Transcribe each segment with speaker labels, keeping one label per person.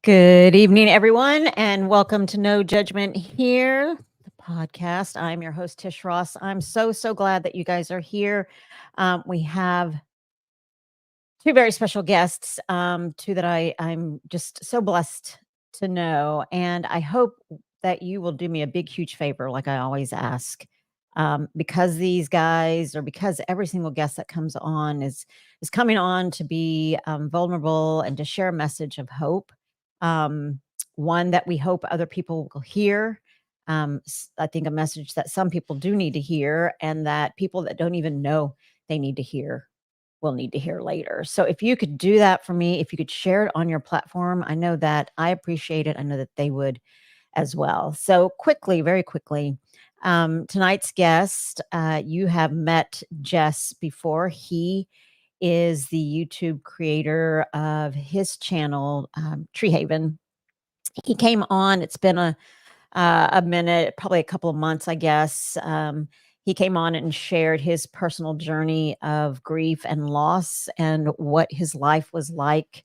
Speaker 1: Good evening, everyone, and welcome to No Judgment Here, the podcast. I'm your host, Tish Ross. I'm so glad that you guys are here. We have two very special guests, two that I'm just so blessed to know. And I hope that you will do me a big, huge favor, like I always ask. Because these guys, or because every single guest that comes on is coming on to be vulnerable and to share a message of hope, um, one that we hope other people will hear. I think a message that some people do need to hear, and that people that don't even know they need to hear will need to hear later. So if you could do that for me, if you could share it on your platform, I know that I appreciate it. I know that they would as well. So quickly, very quickly, tonight's guest, you have met Jess before. He is the YouTube creator of his channel, Tree Haven. He came on. It's been a minute, probably a couple of months, I guess. He came on and shared his personal journey of grief and loss and what his life was like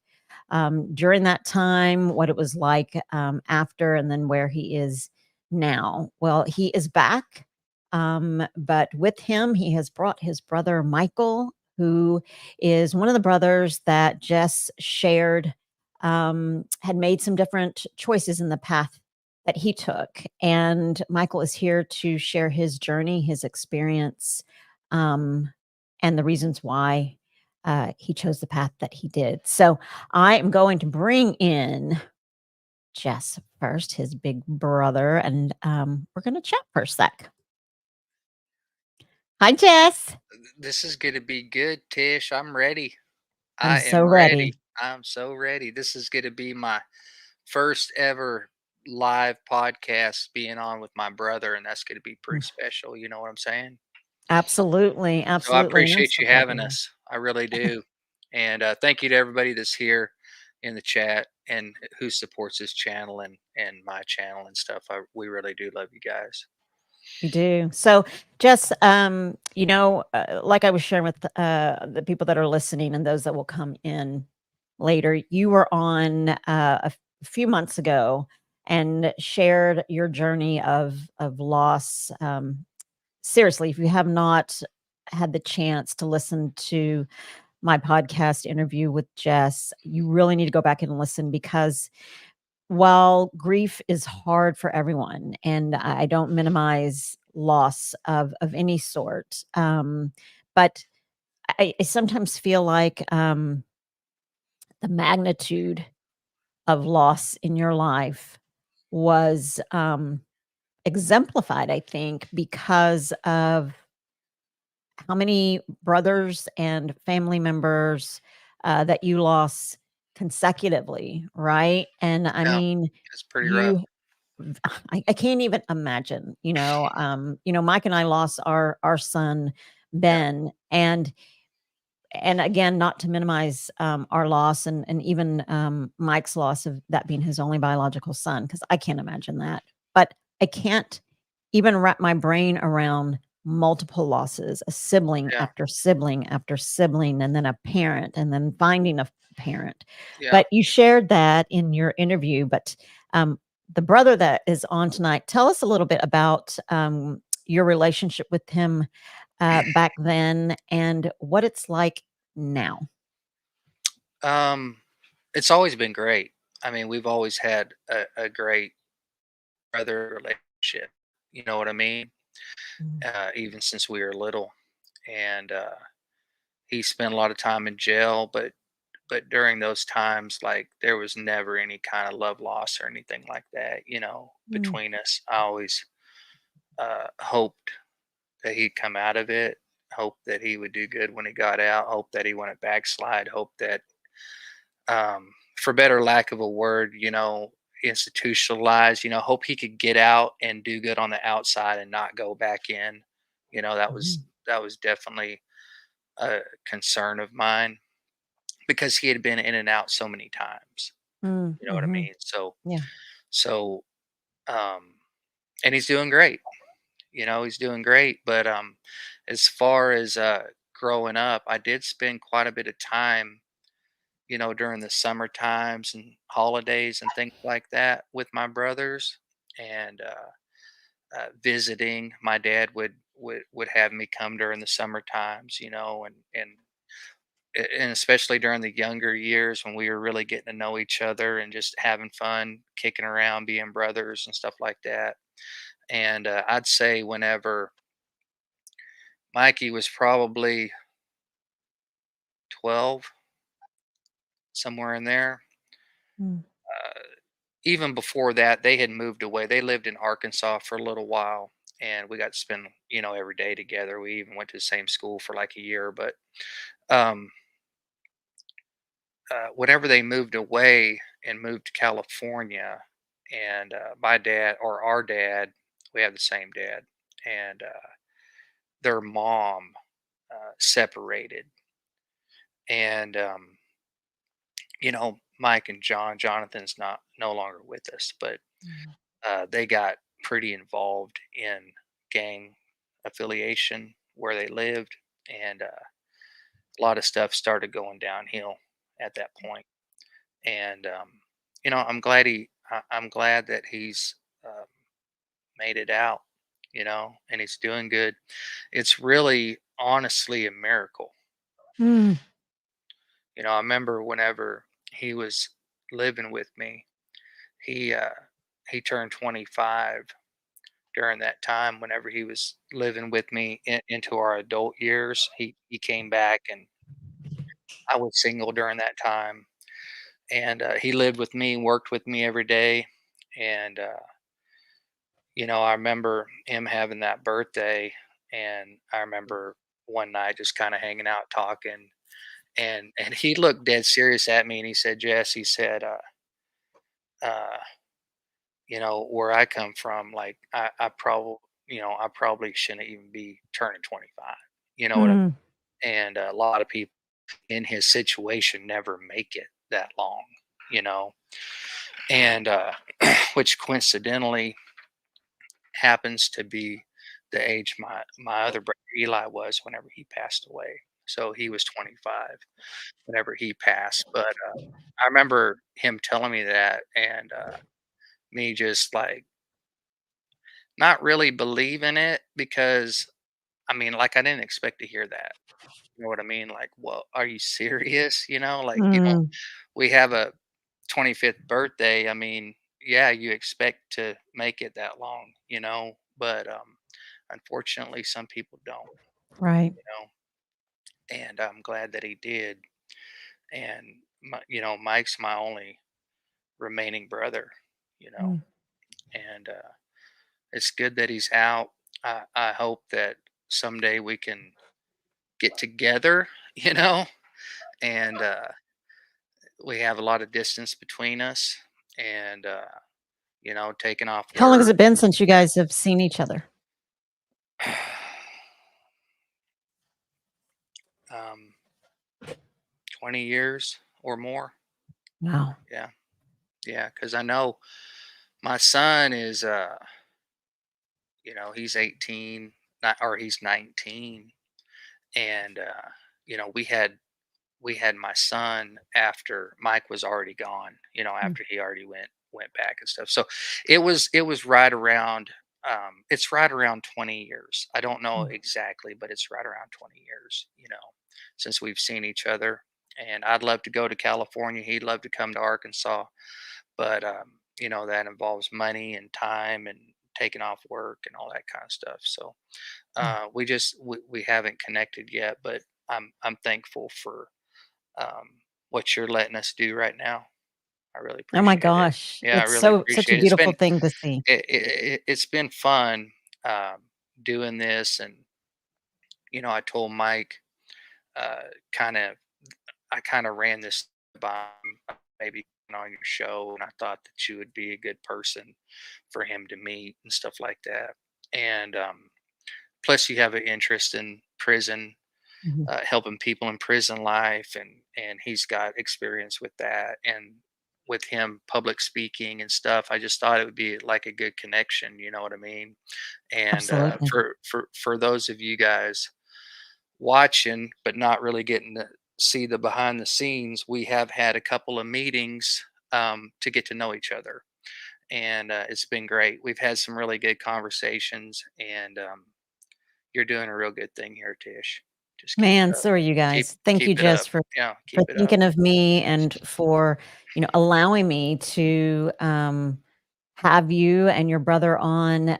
Speaker 1: during that time, what it was like after, and then where he is now. Well, he is back, but with him, he has brought his brother Michael, who is one of the brothers that Jess shared. Had made some different choices in the path that he took. And Michael is here to share his journey, his experience, and the reasons why he chose the path that he did. So I am going to bring in Jess first, his big brother, and we're going to chat for a sec. Hi, Jess.
Speaker 2: This is going to be good, Tish. I'm ready.
Speaker 1: I'm
Speaker 2: I
Speaker 1: so
Speaker 2: am ready.
Speaker 1: ready.
Speaker 2: I'm so ready. This is going to be my first ever live podcast being on with my brother, and that's going to be
Speaker 1: Mm,
Speaker 2: pretty special. You know what I'm saying?
Speaker 1: absolutely.
Speaker 2: So I
Speaker 1: Absolutely. And I'm
Speaker 2: appreciate
Speaker 1: so
Speaker 2: you
Speaker 1: glad you're
Speaker 2: having
Speaker 1: here.
Speaker 2: us. I really do. And thank you to everybody that's here in the chat and who supports this channel and my channel and stuff. We really do love you guys.
Speaker 1: We do. So, Jess, like I was sharing with the people that are listening and those that will come in later, you were on few months ago and shared your journey of loss. Seriously, if you have not had the chance to listen to my podcast interview with Jess, you really need to go back and listen, because while grief is hard for everyone, and I don't minimize loss of any sort, but I sometimes feel like the magnitude of loss in your life was exemplified, I think, because of how many brothers and family members that you lost consecutively, right? And I
Speaker 2: Yeah,
Speaker 1: mean,
Speaker 2: it's pretty rough.
Speaker 1: you I can't even imagine, Mike and I lost our son,
Speaker 2: Yeah,
Speaker 1: Ben, and again, not to minimize our loss, and even Mike's loss of that being his only biological son, because I can't imagine that. But I can't even wrap my brain around multiple losses, a sibling
Speaker 2: yeah,
Speaker 1: after sibling after sibling, and then a parent, and then finding a parent.
Speaker 2: yeah.
Speaker 1: But you shared that in your interview. But um, the brother that is on tonight, tell us a little bit about your relationship with him back then and what it's like now.
Speaker 2: Um, it's always been great. I mean, we've always had a great brother relationship. You know what I mean?
Speaker 1: Mm,
Speaker 2: Even since we were little, and he spent a lot of time in jail. But during those times, like there was never any kind of love loss or anything like that. You know,
Speaker 1: mm,
Speaker 2: between us, I always hoped that he'd come out of it. Hoped that he would do good when he got out. Hoped that he wouldn't backslide. Hoped that for better lack of a word, institutionalized, hope he could get out and do good on the outside and not go back in. That was
Speaker 1: mhm,
Speaker 2: that was definitely a concern of mine because he had been in and out so many times. You know what I
Speaker 1: mhm.
Speaker 2: mean? So
Speaker 1: Yeah.
Speaker 2: so um and he's doing great. He's doing great, but as far as growing up, I did spend quite a bit of time during the summer times and holidays and things like that with my brothers, and visiting. My dad would have me come during the summer times, and especially during the younger years when we were really getting to know each other and just having fun, kicking around, being brothers and stuff like that. And I'd say whenever Mikey was probably 12, somewhere in there.
Speaker 1: Mm.
Speaker 2: Uh, Even before that, they had moved away. They lived in Arkansas for a little while, and we got to spend, every day together. We even went to the same school for like a year. But um, whenever they moved away and moved to California, and my dad or our dad, we have the same dad, and their mom separated, and Mike and Jonathan's not no longer with us, but
Speaker 1: Mm.
Speaker 2: they got pretty involved in gang affiliation where they lived, and a lot of stuff started going downhill at that point. And I'm glad that he's um, made it out, and he's doing good. It's really honestly a miracle.
Speaker 1: Mm.
Speaker 2: I remember whenever he was living with me, he uh, he turned 25 during that time. Whenever he was living with me into our adult years, he came back, and I was single during that time, and he lived with me, worked with me every day, and I remember him having that birthday, and I remember one night just kind of hanging out talking, and he looked dead serious at me, and he said, "Jess," he said, uh, where I come from, like I probably shouldn't even be turning 25. You know what I
Speaker 1: Mm.
Speaker 2: mean? And a lot of people in his situation never make it that long, you know, and which coincidentally happens to be the age my other brother Eli was whenever he passed away. So he was 25 whenever he passed. But I remember him telling me that, and me just like not really believing it because I mean, like, I didn't expect to hear that. You know what I mean? Like, "Well, are you serious?" Like,
Speaker 1: Mm.
Speaker 2: we have a 25th birthday. I mean, yeah, you expect to make it that long, but, unfortunately, some people don't,
Speaker 1: Right.
Speaker 2: you know, and I'm glad that he did, and Mike's my only remaining brother, you know,
Speaker 1: Mm.
Speaker 2: and, it's good that he's out. I hope that someday we can get together, you know, and we have a lot of distance between us, and taking off
Speaker 1: How long has
Speaker 2: work.
Speaker 1: it been since you guys have seen each other?
Speaker 2: um 20 years or more.
Speaker 1: Wow.
Speaker 2: Yeah, yeah, because I know my son is he's 18, not, or he's 19, and we had my son after Mike was already gone,
Speaker 1: Mm.
Speaker 2: after he already went back and stuff. So it was right around it's right around 20 years. I don't know
Speaker 1: Mm.
Speaker 2: exactly, but it's right around 20 years, since we've seen each other. And I'd love to go to California. He'd love to come to Arkansas, but that involves money and time and taking off work and all that kind of stuff. So
Speaker 1: Mm.
Speaker 2: we haven't connected yet, but I'm thankful for um, what you're letting us do right now. I really
Speaker 1: Oh my
Speaker 2: appreciate it.
Speaker 1: gosh.
Speaker 2: Yeah, I
Speaker 1: It's
Speaker 2: really
Speaker 1: so such a
Speaker 2: appreciate it.
Speaker 1: beautiful thing to see.
Speaker 2: It's been fun doing this, and I told Mike uh, kind of I kind of ran this by him, maybe on your show, and I thought that you would be a good person for him to meet and stuff like that. And plus, you have an interest in prison,
Speaker 1: Mhm.
Speaker 2: helping people in prison life, and he's got experience with that, and with him public speaking and stuff. I just thought it would be like a good connection. You know what I mean? And
Speaker 1: Absolutely.
Speaker 2: for those of you guys watching but not really getting see the behind the scenes, we have had a couple of meetings to get to know each other, and it's been great. We've had some really good conversations, and you're doing a real good thing here, Tish. Just keep
Speaker 1: Man,
Speaker 2: it up.
Speaker 1: so are you
Speaker 2: Keep
Speaker 1: guys. Thank you,
Speaker 2: keep it
Speaker 1: Jess,
Speaker 2: up. Yeah,
Speaker 1: for
Speaker 2: keep it up.
Speaker 1: thinking of me and for, allowing me to have you and your brother on,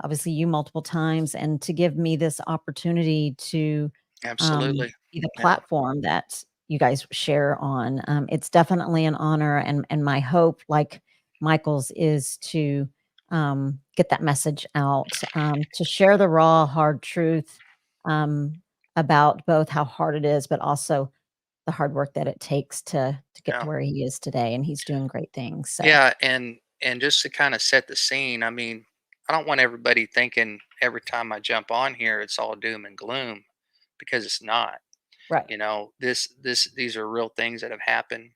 Speaker 1: obviously you multiple times, and to give me this opportunity to
Speaker 2: Absolutely.
Speaker 1: be the
Speaker 2: Yeah.
Speaker 1: platform that you guys share on. It's definitely an honor, and my hope, like Michael's, is to get that message out, to share the raw, hard truth um, about both how hard it is, but also the hard work that it takes to get to
Speaker 2: Yeah.
Speaker 1: where he is today, and he's doing great things. So
Speaker 2: Yeah, and just to kind of set the scene, I mean, I don't want everybody thinking every time I jump on here it's all doom and gloom, because it's not.
Speaker 1: right,
Speaker 2: These are real things that have happened,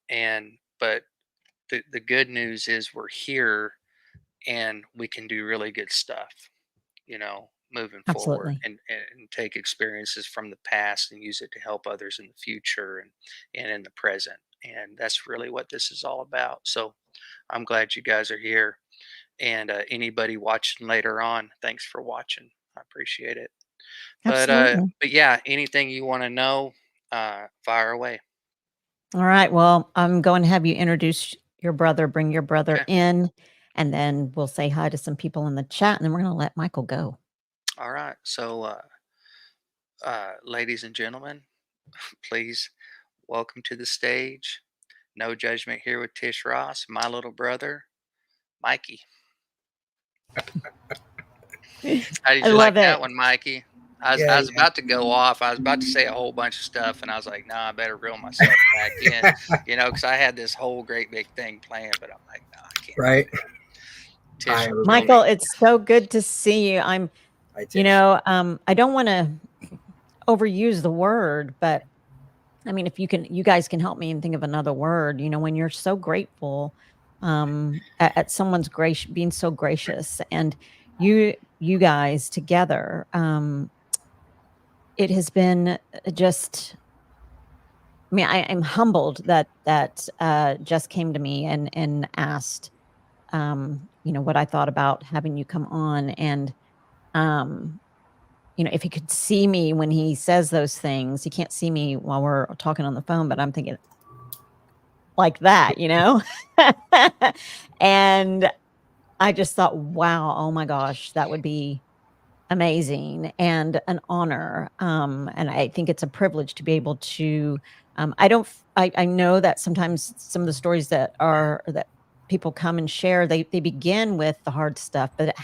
Speaker 2: and but the good news is we're here and we can do really good stuff, moving forward,
Speaker 1: absolutely.
Speaker 2: and take experiences from the past and use it to help others in the future, and in the present. And that's really what this is all about. So I'm glad you guys are here. And anybody watching later on, thanks for watching. I appreciate it.
Speaker 1: Absolutely.
Speaker 2: But yeah, anything you want to know, fire away.
Speaker 1: All right. Well, I'm going to have you introduce your brother, bring your brother
Speaker 2: Okay.
Speaker 1: in, and then we'll say hi to some people in the chat, and then we're going to let Michael go.
Speaker 2: All right. So, ladies and gentlemen, please welcome to the stage. No judgment here with Tish Ross, my little brother, Mikey. How
Speaker 1: I
Speaker 2: did you like
Speaker 1: love it.
Speaker 2: that one, Mikey? I
Speaker 3: Yeah,
Speaker 2: was
Speaker 3: yeah.
Speaker 2: about to go off. I was about to say a whole bunch of stuff, and I was like, "Nah, I better reel myself back in," because I had this whole great big thing planned, but I'm like, "No, I can't do
Speaker 3: Right.
Speaker 2: that."
Speaker 3: Hi,
Speaker 2: Tish will kill
Speaker 3: everybody.
Speaker 1: Michael,
Speaker 2: me.
Speaker 1: it's so good to see you.
Speaker 3: Hi, Tish.
Speaker 1: I don't want to overuse the word, but I mean, if you guys can help me and think of another word, when you're so grateful at someone's grace, being so gracious, and you guys together, it has been just. I mean, I'm humbled that Jess came to me and asked, what I thought about having you come on, and um, if he could see me when he says those things, he can't see me while we're talking on the phone, but I'm thinking like that. And I just thought, wow, oh my gosh, that would be amazing and an honor. And I think it's a privilege to be able to. I know that sometimes some of the stories that people come and share, they begin with the hard stuff, but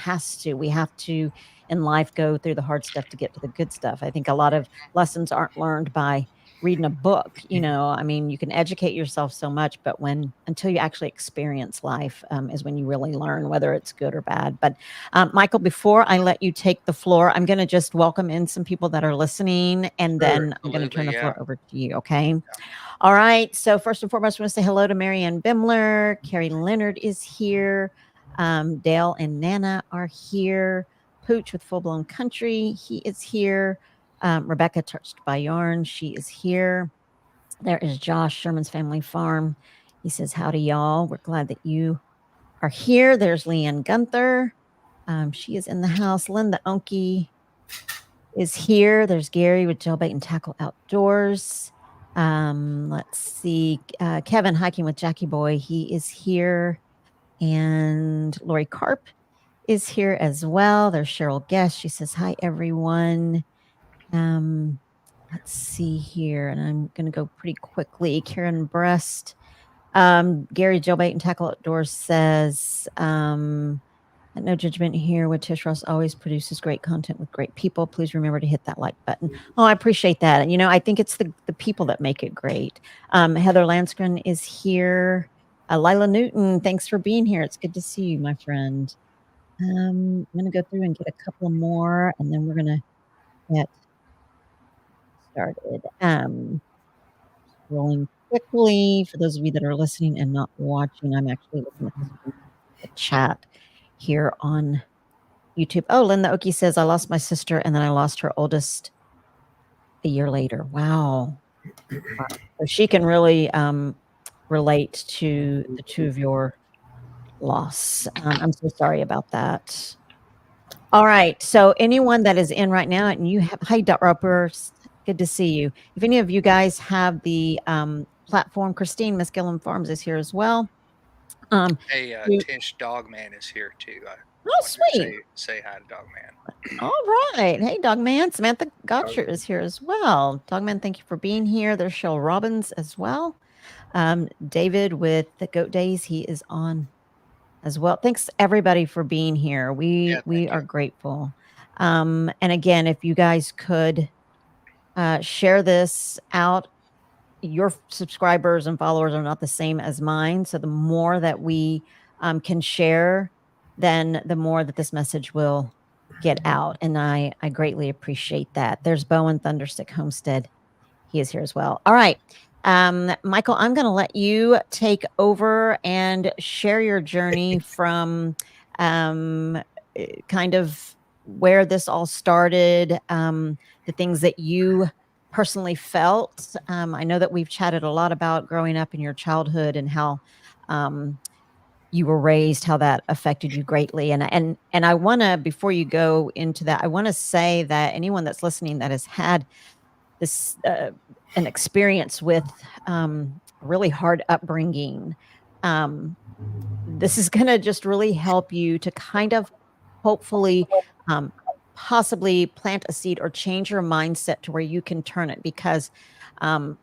Speaker 1: we have to in life go through the hard stuff to get to the good stuff. I think a lot of lessons aren't learned by reading a book. I mean, you can educate yourself so much, but until you actually experience life, is when you really learn whether it's good or bad. But Michael, before I let you take the floor, I'm going to just welcome in some people that are listening, and
Speaker 3: Sure.
Speaker 1: then I'm going to turn
Speaker 2: Absolutely,
Speaker 1: the
Speaker 2: yeah.
Speaker 1: floor over to you. Okay. All right. So first and foremost, I want to say hello to Marianne Bimler. Carrie Leonard is here. Dale and Nana are here. Pooch with Full Blown Country, he is here. Rebecca Touched by Yarn, she is here. There is Josh, Sherman's Family Farm. He says, howdy, y'all. We're glad that you are here. There's Leanne Gunther. She is in the house. Linda Onkey is here. There's Gary with Jailbait and Tackle Outdoors. Let's see. Kevin Hiking with Jackie Boy. He is here. And Lori Carp is here as well. There's Cheryl Guest. She says, hi, everyone. Let's see here. And I'm going to go pretty quickly. Karen Breast. Gary Jailbait and Tackle Outdoors says, no judgment here. With Tish Ross always produces great content with great people. Please remember to hit that like button. Oh, I appreciate that. And I think it's the people that make it great. Heather Lansgren is here. Lila Newton, thanks for being here. It's good to see you, my friend. I'm going to go through and get a couple more, and then we're going to get started. Rolling quickly for those of you that are listening and not watching. I'm actually looking at the chat here on YouTube. Oh, Linda Oki says, I lost my sister and then I lost her oldest a year later. Wow. Wow. So she can really relate to the two of your loss. I'm so sorry about that. All right. So anyone that is in right now and you have, hi, Roper, good to see you. If any of you guys have the platform, Christine, Miss Gillum Farms is here as well.
Speaker 2: Hey,
Speaker 1: You-
Speaker 2: Tish Dogman is here too. I
Speaker 1: oh,
Speaker 2: wanted to
Speaker 1: sweet.
Speaker 2: say hi to Dogman.
Speaker 1: All right. Hey, Dogman. Samantha Gotcher is here as well. Dogman, thank you for being here. There's Cheryl Robbins as well. David with the Goat Days, he is on as well. Thanks everybody for being here.
Speaker 2: Yeah,
Speaker 1: We
Speaker 2: thank
Speaker 1: are
Speaker 2: you.
Speaker 1: grateful. And again, if you guys could share this out, your subscribers and followers are not the same as mine. So the more that we can share, then the more that this message will get out. And I greatly appreciate that. There's Bowen Thunderstick Homestead. He is here as well. All right. Michael, I'm going to let you take over and share your journey from kind of where this all started, the things that you personally felt. I know that we've chatted a lot about growing up in your childhood and how you were raised, how that affected you greatly. And I want to, before you go into that, I want to say that anyone that's listening that has had this an experience with really hard upbringing, um, this is going to just really help you to kind of hopefully um, possibly plant a seed or change your mindset to where you can turn it, because um,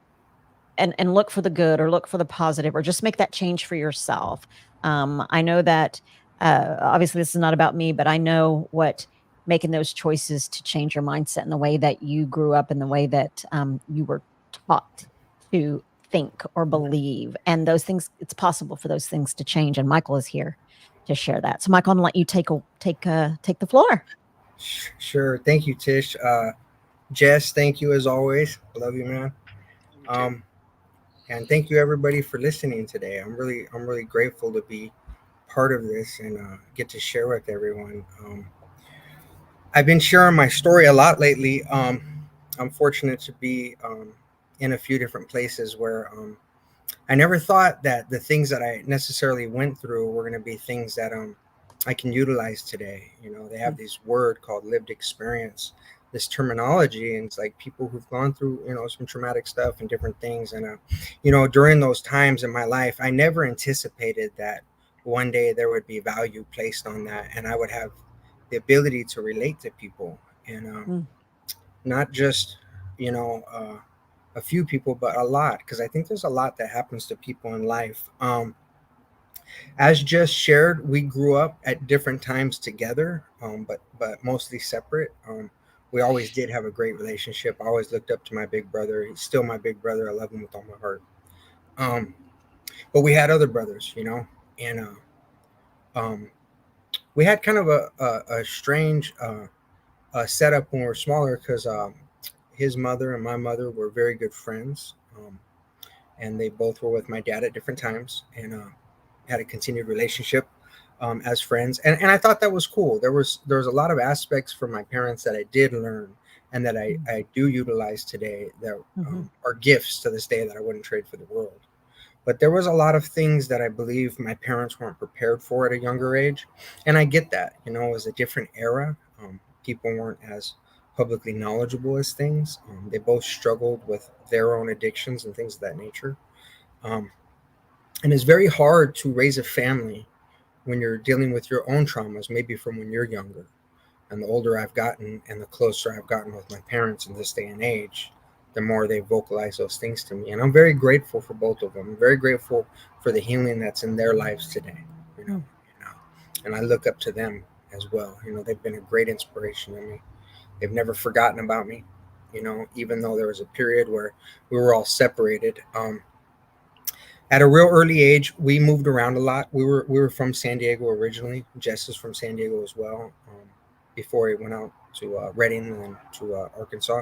Speaker 1: and look for the good or look for the positive or just make that change for yourself. I know that obviously this is not about me, but I know what making those choices to change your mindset and the way that you grew up and the way that you were taught to think or believe, and those things, it's possible for those things to change. And Michael is here to share that. So Michael, I'm gonna let you take the floor.
Speaker 3: Sure. Thank you, Tish. Jess, thank you as always. Love you, man.
Speaker 2: You too.
Speaker 3: Um, and thank you everybody for listening today. I'm really grateful to be part of this and get to share with everyone. I've been sharing my story a lot lately. I'm fortunate to be in a few different places where I never thought that the things that I necessarily went through were going to be things that I can utilize today. You know, they have this word called lived experience, this terminology, and it's like people who've gone through, you know, some traumatic stuff and different things. And you know, during those times in my life, I never anticipated that one day there would be value placed on that, and I would have the ability to relate to people, and
Speaker 1: Mm.
Speaker 3: not just, you know. A few people, but a lot, because I think there's a lot that happens to people in life. As just shared, we grew up at different times together, but mostly separate. We always did have a great relationship. I always looked up to my big brother. He's still my big brother. I love him with all my heart. Um, but we had other brothers, you know, and um, we had kind of a strange setup when we were smaller, because his mother and my mother were very good friends. And they both were with my dad at different times, and had a continued relationship as friends. And I thought that was cool. There was a lot of aspects from my parents that I did learn and that I do utilize today that
Speaker 1: Mm-hmm.
Speaker 3: are gifts to this day that I wouldn't trade for the world. But there was a lot of things that I believe my parents weren't prepared for at a younger age, and I get that. You know, it was a different era. People weren't as publicly knowledgeable as things. They both struggled with their own addictions and things of that nature. Um, and it's very hard to raise a family when you're dealing with your own traumas, maybe from when you're younger. And the older I've gotten and the closer I've gotten with my parents in this day and age, the more they vocalize those things to me. And I'm very grateful for both of them. I'm very grateful for the healing that's in their lives today. You know,
Speaker 1: Mm.
Speaker 3: you know, and I look up to them as well. You know, they've been a great inspiration to me. They've never forgotten about me. You know, even though there was a period where we were all separated. At a real early age, we moved around a lot. We were from San Diego originally. Jess is from San Diego as well. Before he went out to Reading and then to Arkansas,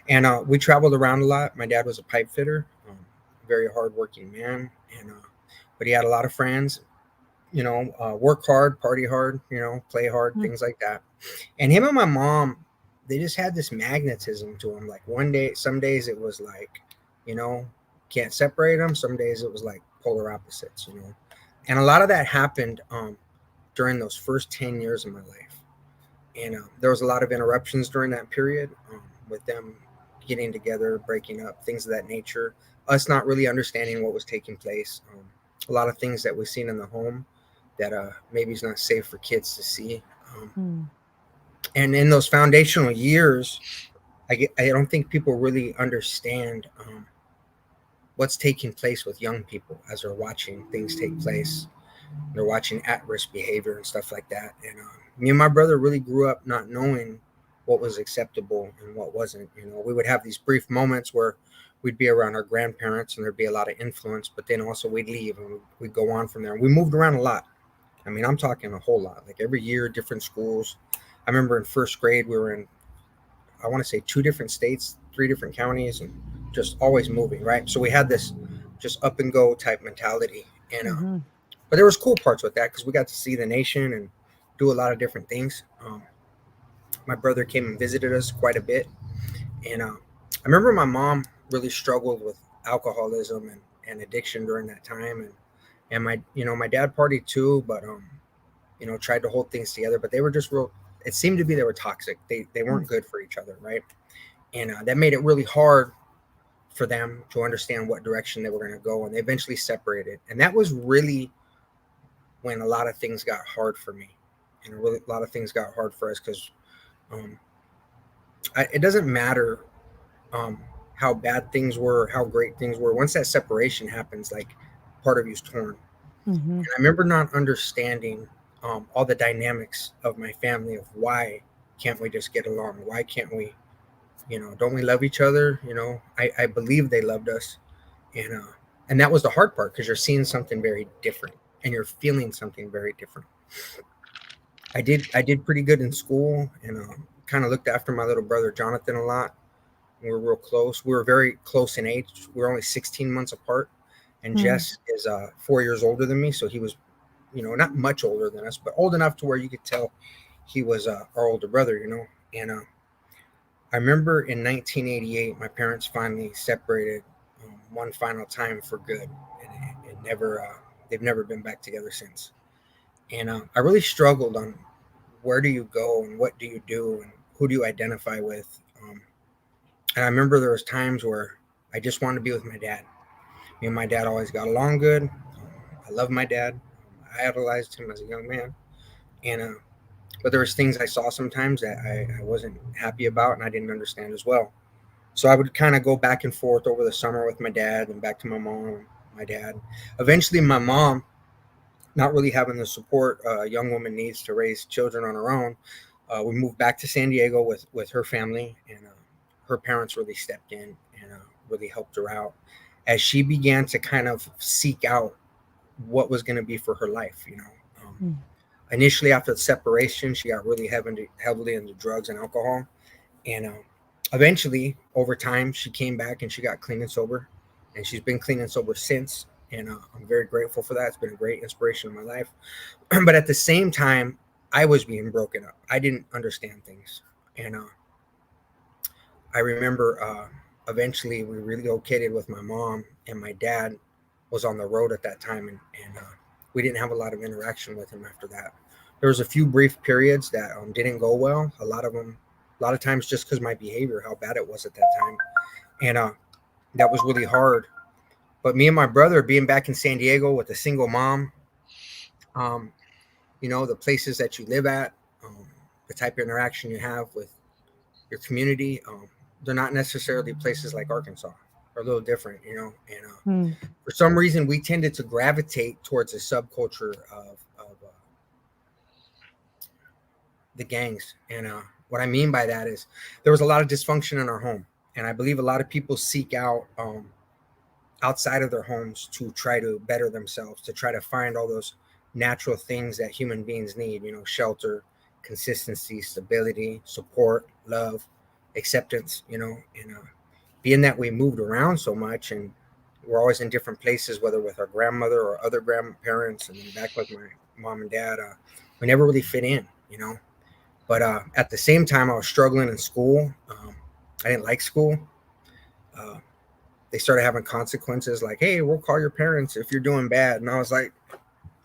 Speaker 3: and we traveled around a lot. My dad was a pipe fitter, very hardworking man, and but he had a lot of friends. You know, work hard, party hard. You know, play hard,
Speaker 1: Mm.
Speaker 3: things like that. And him and my mom, they just had this magnetism to him. Like one day, some days it was like you know, can't separate them. Some days it was like polar opposites, you know. And a lot of that happened during those first 10 years of my life. And there was a lot of interruptions during that period with them getting together, breaking up, things of that nature, us not really understanding what was taking place. A lot of things that we've seen in the home that maybe is not safe for kids to see. And in those foundational years, I don't think people really understand what's taking place with young people as they're watching things take place. They're watching at-risk behavior and stuff like that. And me and my brother really grew up not knowing what was acceptable and what wasn't. You know, we would have these brief moments where we'd be around our grandparents and there'd be a lot of influence, but then also we'd leave and we'd go on from there. We moved around a lot. I mean, I'm talking a whole lot. Like every year, different schools. I remember in first grade, we were in, I want to say 2 different states, 3 different counties, and just always moving, right? So we had this just up and go type mentality. And but there was cool parts with that because we got to see the nation and do a lot of different things. My brother came and visited us quite a bit, and I remember my mom really struggled with alcoholism and addiction during that time, and my dad partied too, but tried to hold things together, but they were just real. It seemed to be they were toxic. They weren't good for each other, right? And that made it really hard for them to understand what direction they were going to go, and they eventually separated. And that was really when a lot of things got hard for me, and a lot of things got hard for us because it doesn't matter how bad things were, how great things were. Once that separation happens, like part of you's torn. And I remember not understanding all the dynamics of my family of why can't we just get along? Why can't we, don't we love each other? I believe they loved us. And that was the hard part because you're seeing something very different and you're feeling something very different. I did pretty good in school and kind of looked after my little brother Jonathan a lot. We were real close. We were very close in age. We were only 16 months apart. And Jess is 4 years older than me. So he was, not much older than us, but old enough to where you could tell he was our older brother, And I remember in 1988, my parents finally separated one final time for good. And it never, they've never been back together since. And I really struggled on where do you go and what do you do and who do you identify with. And I remember there was times where I just wanted to be with my dad. Me and my dad always got along good. I love my dad. I idolized him as a young man. And but there was things I saw sometimes that I wasn't happy about and I didn't understand as well. So I would kind of go back and forth over the summer with my dad and back to my mom, my dad. Eventually, my mom, not really having the support a young woman needs to raise children on her own, we moved back to San Diego with her family, and her parents really stepped in and really helped her out as she began to kind of seek out what was going to be for her life. Initially, after the separation, she got really heavily into drugs and alcohol, and eventually, over time, she came back and she got clean and sober, and she's been clean and sober since. And I'm very grateful for that. It's been a great inspiration in my life. But at the same time, I was being broken up. I didn't understand things. And I remember eventually we relocated with my mom, and my dad was on the road at that time. And we didn't have a lot of interaction with him after that. There was a few brief periods that didn't go well. A lot of times just because my behavior, how bad it was at that time. And that was really hard. But me and my brother being back in San Diego with a single mom, the places that you live at, the type of interaction you have with your community, they're not necessarily places like Arkansas. They're a little different, And for some reason, we tended to gravitate towards a subculture of the gangs. And what I mean by that is there was a lot of dysfunction in our home. And I believe a lot of people seek out outside of their homes to try to better themselves, to try to find all those natural things that human beings need, shelter, consistency, stability, support, love, acceptance, and being that we moved around so much and we're always in different places, whether with our grandmother or other grandparents and then back with my mom and dad, we never really fit in, But at the same time, I was struggling in school. I didn't like school. they started having consequences like, hey, we'll call your parents if you're doing bad. And I was like,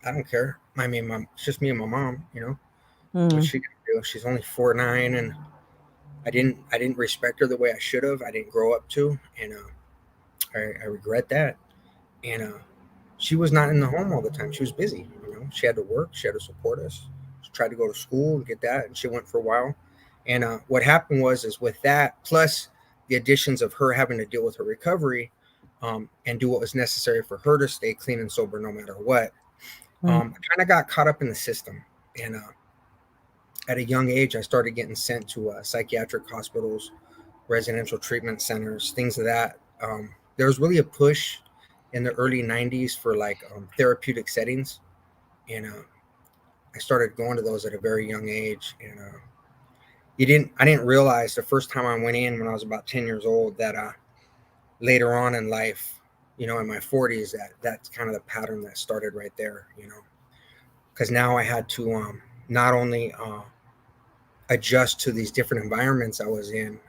Speaker 3: I don't care. I mean, it's just me and my mom, you know. What's she gonna do? She's only 4'9", and I didn't respect her the way I should have. I didn't grow up to, and I regret that. And she was not in the home all the time. She was busy. You know, she had to work. She had to support us. She tried to go to school and get that, and she went for a while. And what happened is with that, plus the additions of her having to deal with her recovery, and do what was necessary for her to stay clean and sober no matter what. I kind of got caught up in the system, and at a young age, I started getting sent to psychiatric hospitals, residential treatment centers, things of that. There was really a push in the early 90s for like therapeutic settings. And I started going to those at a very young age. And I didn't realize the first time I went in when I was about 10 years old that later on in life, you know, in my 40s, that's kind of the pattern that started right there, you know, because now I had to not only adjust to these different environments I was in.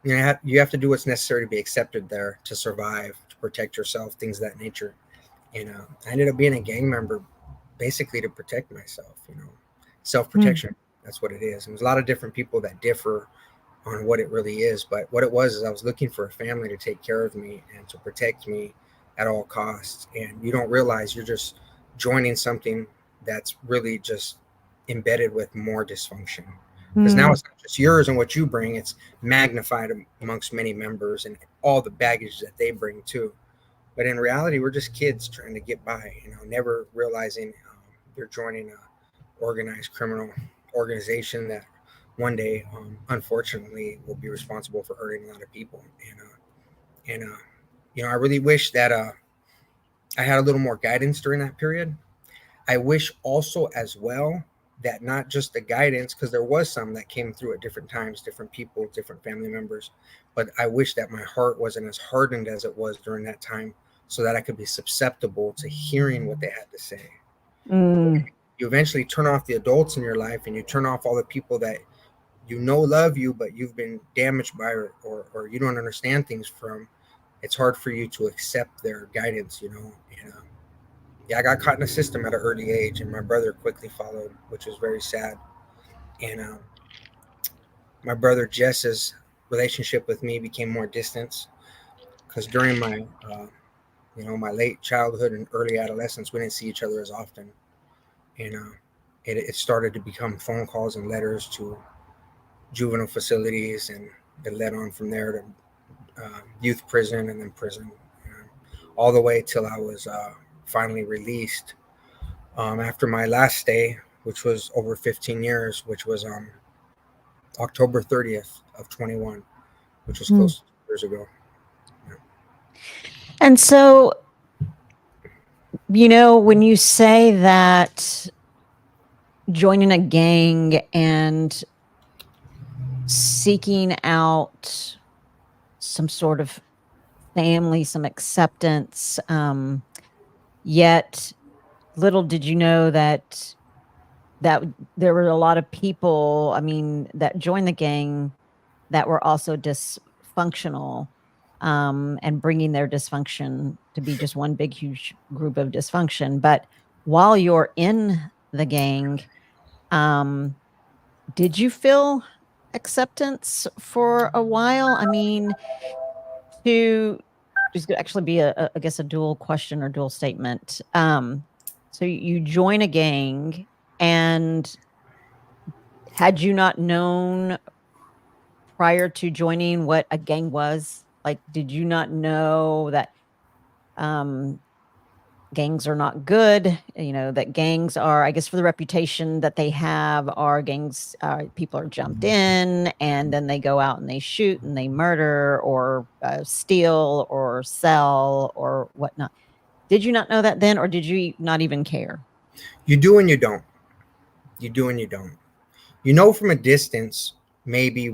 Speaker 3: You know, you have to do what's necessary to be accepted there, to survive, to protect yourself, things of that nature. And I ended up being a gang member basically to protect myself, you know, self-protection. That's what it is. And there's a lot of different people that differ on what it really is. But what it was is I was looking for a family to take care of me and to protect me at all costs. And you don't realize you're just joining something that's really just embedded with more dysfunction. Because now it's not just yours and what you bring, it's magnified amongst many members and all the baggage that they bring too. But in reality, we're just kids trying to get by, you know, never realizing they're joining a organized criminal organization that one day, unfortunately, will be responsible for hurting a lot of people. And you know, I really wish that I had a little more guidance during that period. I wish also as well that not just the guidance, because there was some that came through at different times, different people, different family members, but I wish that my heart wasn't as hardened as it was during that time, so that I could be susceptible to hearing what they had to say. You eventually turn off the adults in your life, and you turn off all the people that you know love you, but you've been damaged by, or you don't understand things from. It's hard for you to accept their guidance, you know. And yeah, I got caught in a system at an early age, and my brother quickly followed, which was very sad. And my brother Jess's relationship with me became more distant, because during my you know, my late childhood and early adolescence, we didn't see each other as often. And it started to become phone calls and letters to juvenile facilities, and it led on from there to youth prison, and then prison, all the way till I was finally released after my last stay, which was over 15 years, which was October 30th of 21, which was close to 2 years ago. Yeah.
Speaker 1: And so, you know, when you say that joining a gang and seeking out some sort of family, some acceptance, yet little did you know that there were a lot of people, I mean, that joined the gang that were also dysfunctional, and bringing their dysfunction to be just one big, huge group of dysfunction. But while you're in the gang, did you feel acceptance for a while? I mean, to just actually be I guess a dual question or dual statement. So you join a gang, and had you not known prior to joining what a gang was, like, did you not know that gangs are not good? You know, that gangs are, I guess, for the reputation that they have, are gangs, people are jumped in and then they go out and they shoot and they murder or steal or sell or whatnot. Did you not know that then, or did you not even care?
Speaker 3: You do and you don't. You do and you don't. You know from a distance maybe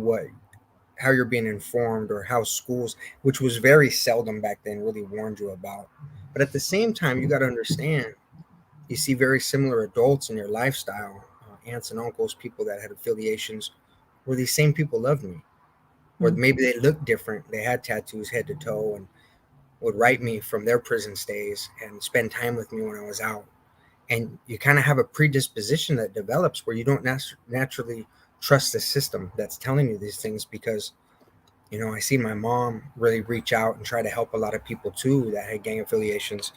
Speaker 3: how you're being informed, or how schools, which was very seldom back then, really warned you about. But at the same time, you got to understand, you see very similar adults in your lifestyle, aunts and uncles, people that had affiliations, where these same people loved me. or maybe they looked different. They had tattoos head to toe and would write me from their prison stays and spend time with me when I was out. And you kind of have a predisposition that develops where you don't naturally trust the system that's telling you these things, because I see my mom really reach out and try to help a lot of people too that had gang affiliations.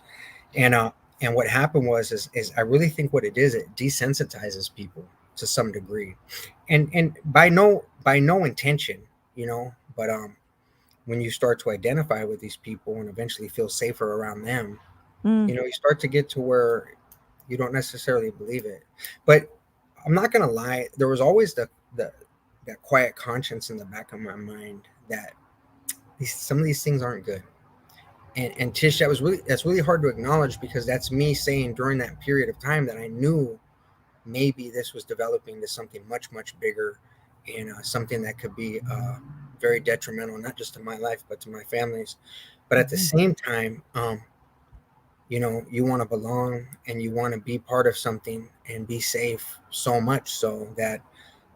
Speaker 3: And what happened is I really think what it is, it desensitizes people to some degree, and by no intention, but when you start to identify with these people and eventually feel safer around them, you start to get to where you don't necessarily believe it. But I'm not gonna lie, there was always the that quiet conscience in the back of my mind that some of these things aren't good. And Tish, that's really hard to acknowledge, because that's me saying during that period of time that I knew maybe this was developing to something much, much bigger, and something that could be very detrimental, not just to my life, but to my family's. But at the same time, you want to belong and you want to be part of something and be safe, so much so that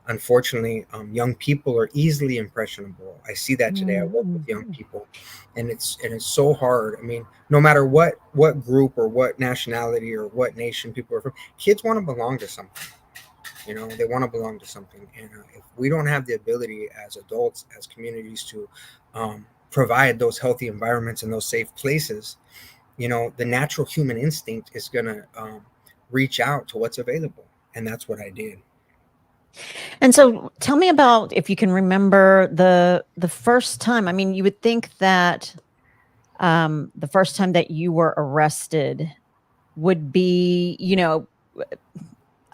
Speaker 3: unfortunately young people are easily impressionable. I see that today. I work with young people, and it's so hard. I mean, no matter what group or what nationality or what nation people are from, kids want to belong to something. They want to belong to something. And if we don't have the ability as adults, as communities, to provide those healthy environments and those safe places, the natural human instinct is going to reach out to what's available. And that's what I did.
Speaker 1: And so tell me about, if you can remember the first time. I mean, you would think that the first time that you were arrested would be,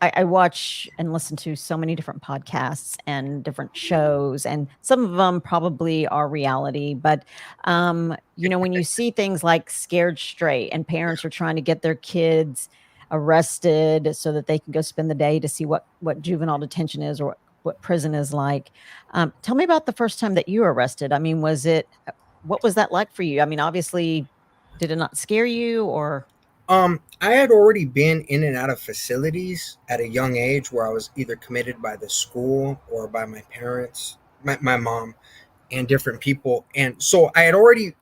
Speaker 1: I watch and listen to so many different podcasts and different shows, and some of them probably are reality. But, when you see things like Scared Straight, and parents are trying to get their kids arrested so that they can go spend the day to see what juvenile detention is, or what prison is like. Tell me about the first time that you were arrested. I mean, what was that like for you? I mean, obviously, did it not scare you, or?
Speaker 3: I had already been in and out of facilities at a young age where I was either committed by the school or by my parents, my mom, and different people. And so I'd already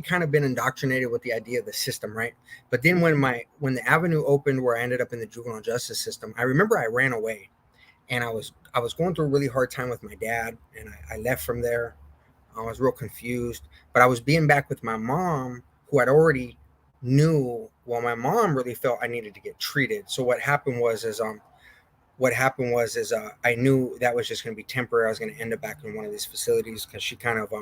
Speaker 3: kind of been indoctrinated with the idea of the system, right? But then when the avenue opened where I ended up in the juvenile justice system, I remember I ran away, and I was going through a really hard time with my dad, and I left from there. I was real confused, but I was being back with my mom, who I'd already knew. Well, my mom really felt I needed to get treated. So what happened was I knew that was just going to be temporary. I was going to end up back in one of these facilities, because she kind of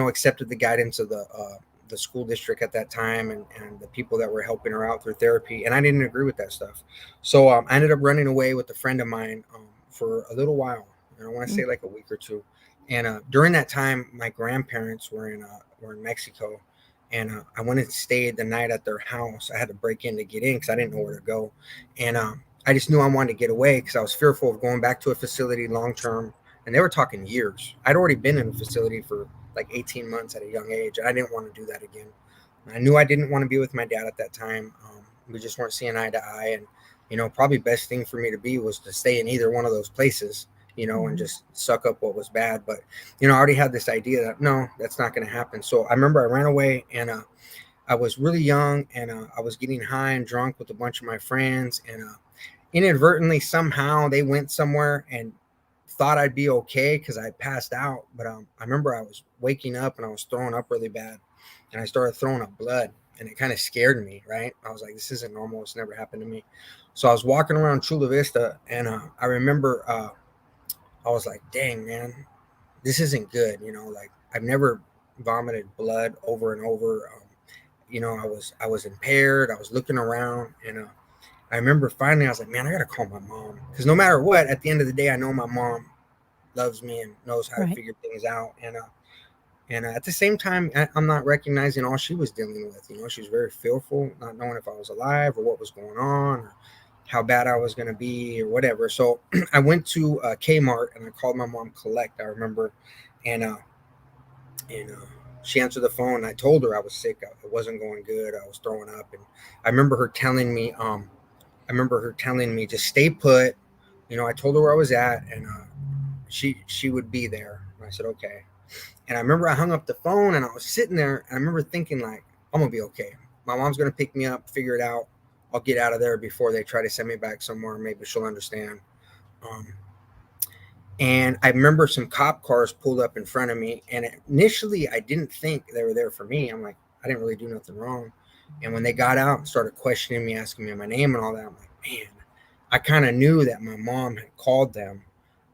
Speaker 3: accepted the guidance of the school district at that time, and the people that were helping her out through therapy, and I didn't agree with that stuff. So I ended up running away with a friend of mine for a little while. I want to say like a week or two. And during that time, my grandparents were in Mexico, and I went and stayed the night at their house. I had to break in to get in because I didn't know where to go, and I just knew I wanted to get away because I was fearful of going back to a facility long term. And they were talking years. I'd already been in a facility for like 18 months at a young age, and I didn't want to do that again. I knew I didn't want to be with my dad at that time. We just weren't seeing eye to eye, and probably best thing for me to be was to stay in either one of those places, and just suck up what was bad. But I already had this idea that no, that's not going to happen. So I remember I ran away, and I was really young, and I was getting high and drunk with a bunch of my friends, and inadvertently somehow they went somewhere and thought I'd be okay because I passed out. But I remember I was waking up and I was throwing up really bad, and I started throwing up blood, and it kind of scared me, right? I was like, this isn't normal. It's never happened to me. So I was walking around Chula Vista, and I remember I was like, dang, man, this isn't good. Like I've never vomited blood over and over. I was impaired. I was looking around, and I remember finally I was like, man, I got to call my mom, because no matter what, at the end of the day, I know my mom loves me and knows how to figure things out. And at the same time, I'm not recognizing all she was dealing with. She was very fearful, not knowing if I was alive or what was going on, or how bad I was going to be or whatever. So I went to Kmart and I called my mom collect, I remember. And she answered the phone, and I told her I was sick. It wasn't going good. I was throwing up. And I remember her telling me, just stay put. I told her where I was at, and she would be there. And I said, okay. And I remember I hung up the phone and I was sitting there. And I remember thinking, like, I'm going to be okay. My mom's going to pick me up, figure it out. I'll get out of there before they try to send me back somewhere. Maybe she'll understand. Um, and I remember some cop cars pulled up in front of me. And initially, I didn't think they were there for me. I'm like, I didn't really do nothing wrong. And when they got out and started questioning me, asking me my name and all that, I'm like, man, I kind of knew that my mom had called them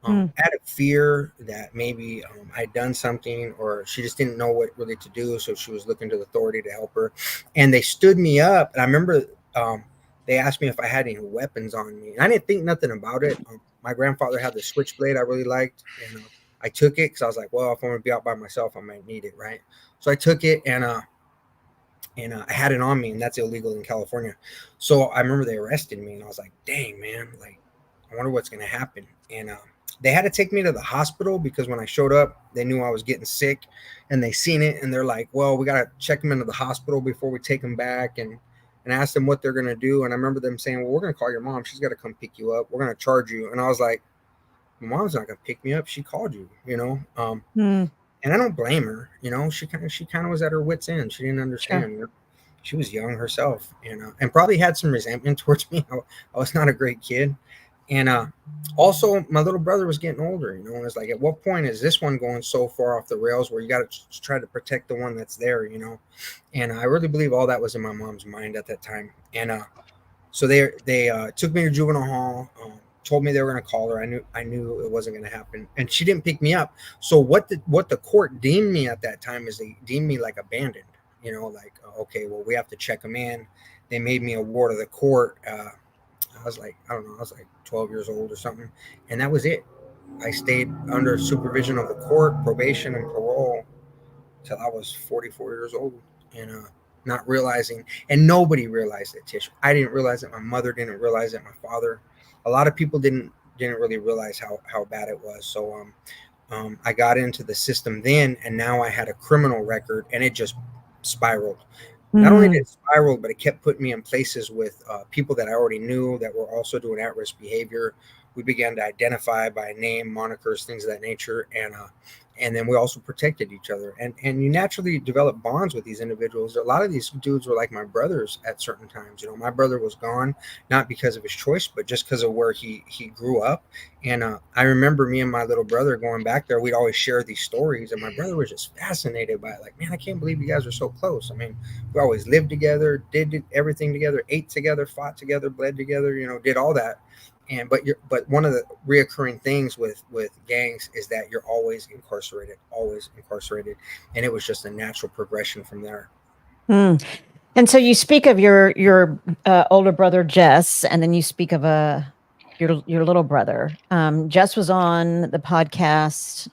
Speaker 3: out of fear that maybe I'd done something or she just didn't know what really to do. So she was looking to the authority to help her. And they stood me up. And I remember they asked me if I had any weapons on me. And I didn't think nothing about it. My grandfather had the switchblade I really liked. And I took it because I was like, well, if I'm going to be out by myself, I might need it. Right. So I took it and I had it on me, and that's illegal in California. So I remember they arrested me, and I was like, dang, man, like, I wonder what's going to happen. And they had to take me to the hospital because when I showed up, they knew I was getting sick, and they seen it, and they're like, well, we got to check him into the hospital before we take him back, and ask them what they're going to do. And I remember them saying, well, we're going to call your mom. She's got to come pick you up. We're going to charge you. And I was like, my mom's not going to pick me up. She called you, you know? And I don't blame her. You know, she kind of was at her wit's end. She didn't understand. Sure. You know? She was young herself, and probably had some resentment towards me. I was not a great kid, and also my little brother was getting older. You know, and it's like, at what point is this one going so far off the rails where you got to try to protect the one that's there? You know, and I really believe all that was in my mom's mind at that time. And so they took me to juvenile hall. Told me they were going to call her. I knew it wasn't going to happen, and she didn't pick me up. So what the court deemed me at that time is they deemed me like abandoned. You know, like, okay, well, we have to check them in. They made me a ward of the court. I was like, I don't know, I was like 12 years old or something, and that was it. I stayed under supervision of the court, probation and parole, till I was 44 years old, and not realizing, and nobody realized it, Tish. I didn't realize it. My mother didn't realize it. My father. A lot of people didn't really realize how bad it was. So I got into the system then, and now I had a criminal record, and it just spiraled. Not only did it spiral, but it kept putting me in places with people that I already knew that were also doing at-risk behavior. We began to identify by name, monikers, things of that nature, and then we also protected each other. And you naturally develop bonds with these individuals. A lot of these dudes were like my brothers at certain times. You know, my brother was gone, not because of his choice, but just because of where he grew up. And I remember me and my little brother going back there. We'd always share these stories, and my brother was just fascinated by it. Like, man, I can't believe you guys are so close. I mean, we always lived together, did everything together, ate together, fought together, bled together, you know, did all that. But one of the reoccurring things with gangs is that you're always incarcerated, and it was just a natural progression from there.
Speaker 1: And so you speak of your older brother Jess, and then you speak of your little brother. Jess was on the podcast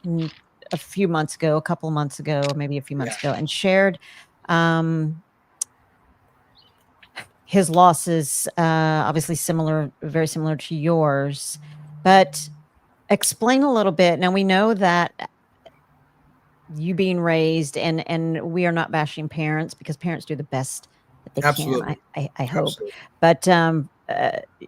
Speaker 1: a couple of months ago, maybe a few months ago, and shared his losses, obviously very similar to yours, but explain a little bit. Now we know that you being raised, and we are not bashing parents because parents do the best that they
Speaker 3: Absolutely.
Speaker 1: can. I hope.
Speaker 3: Absolutely.
Speaker 1: But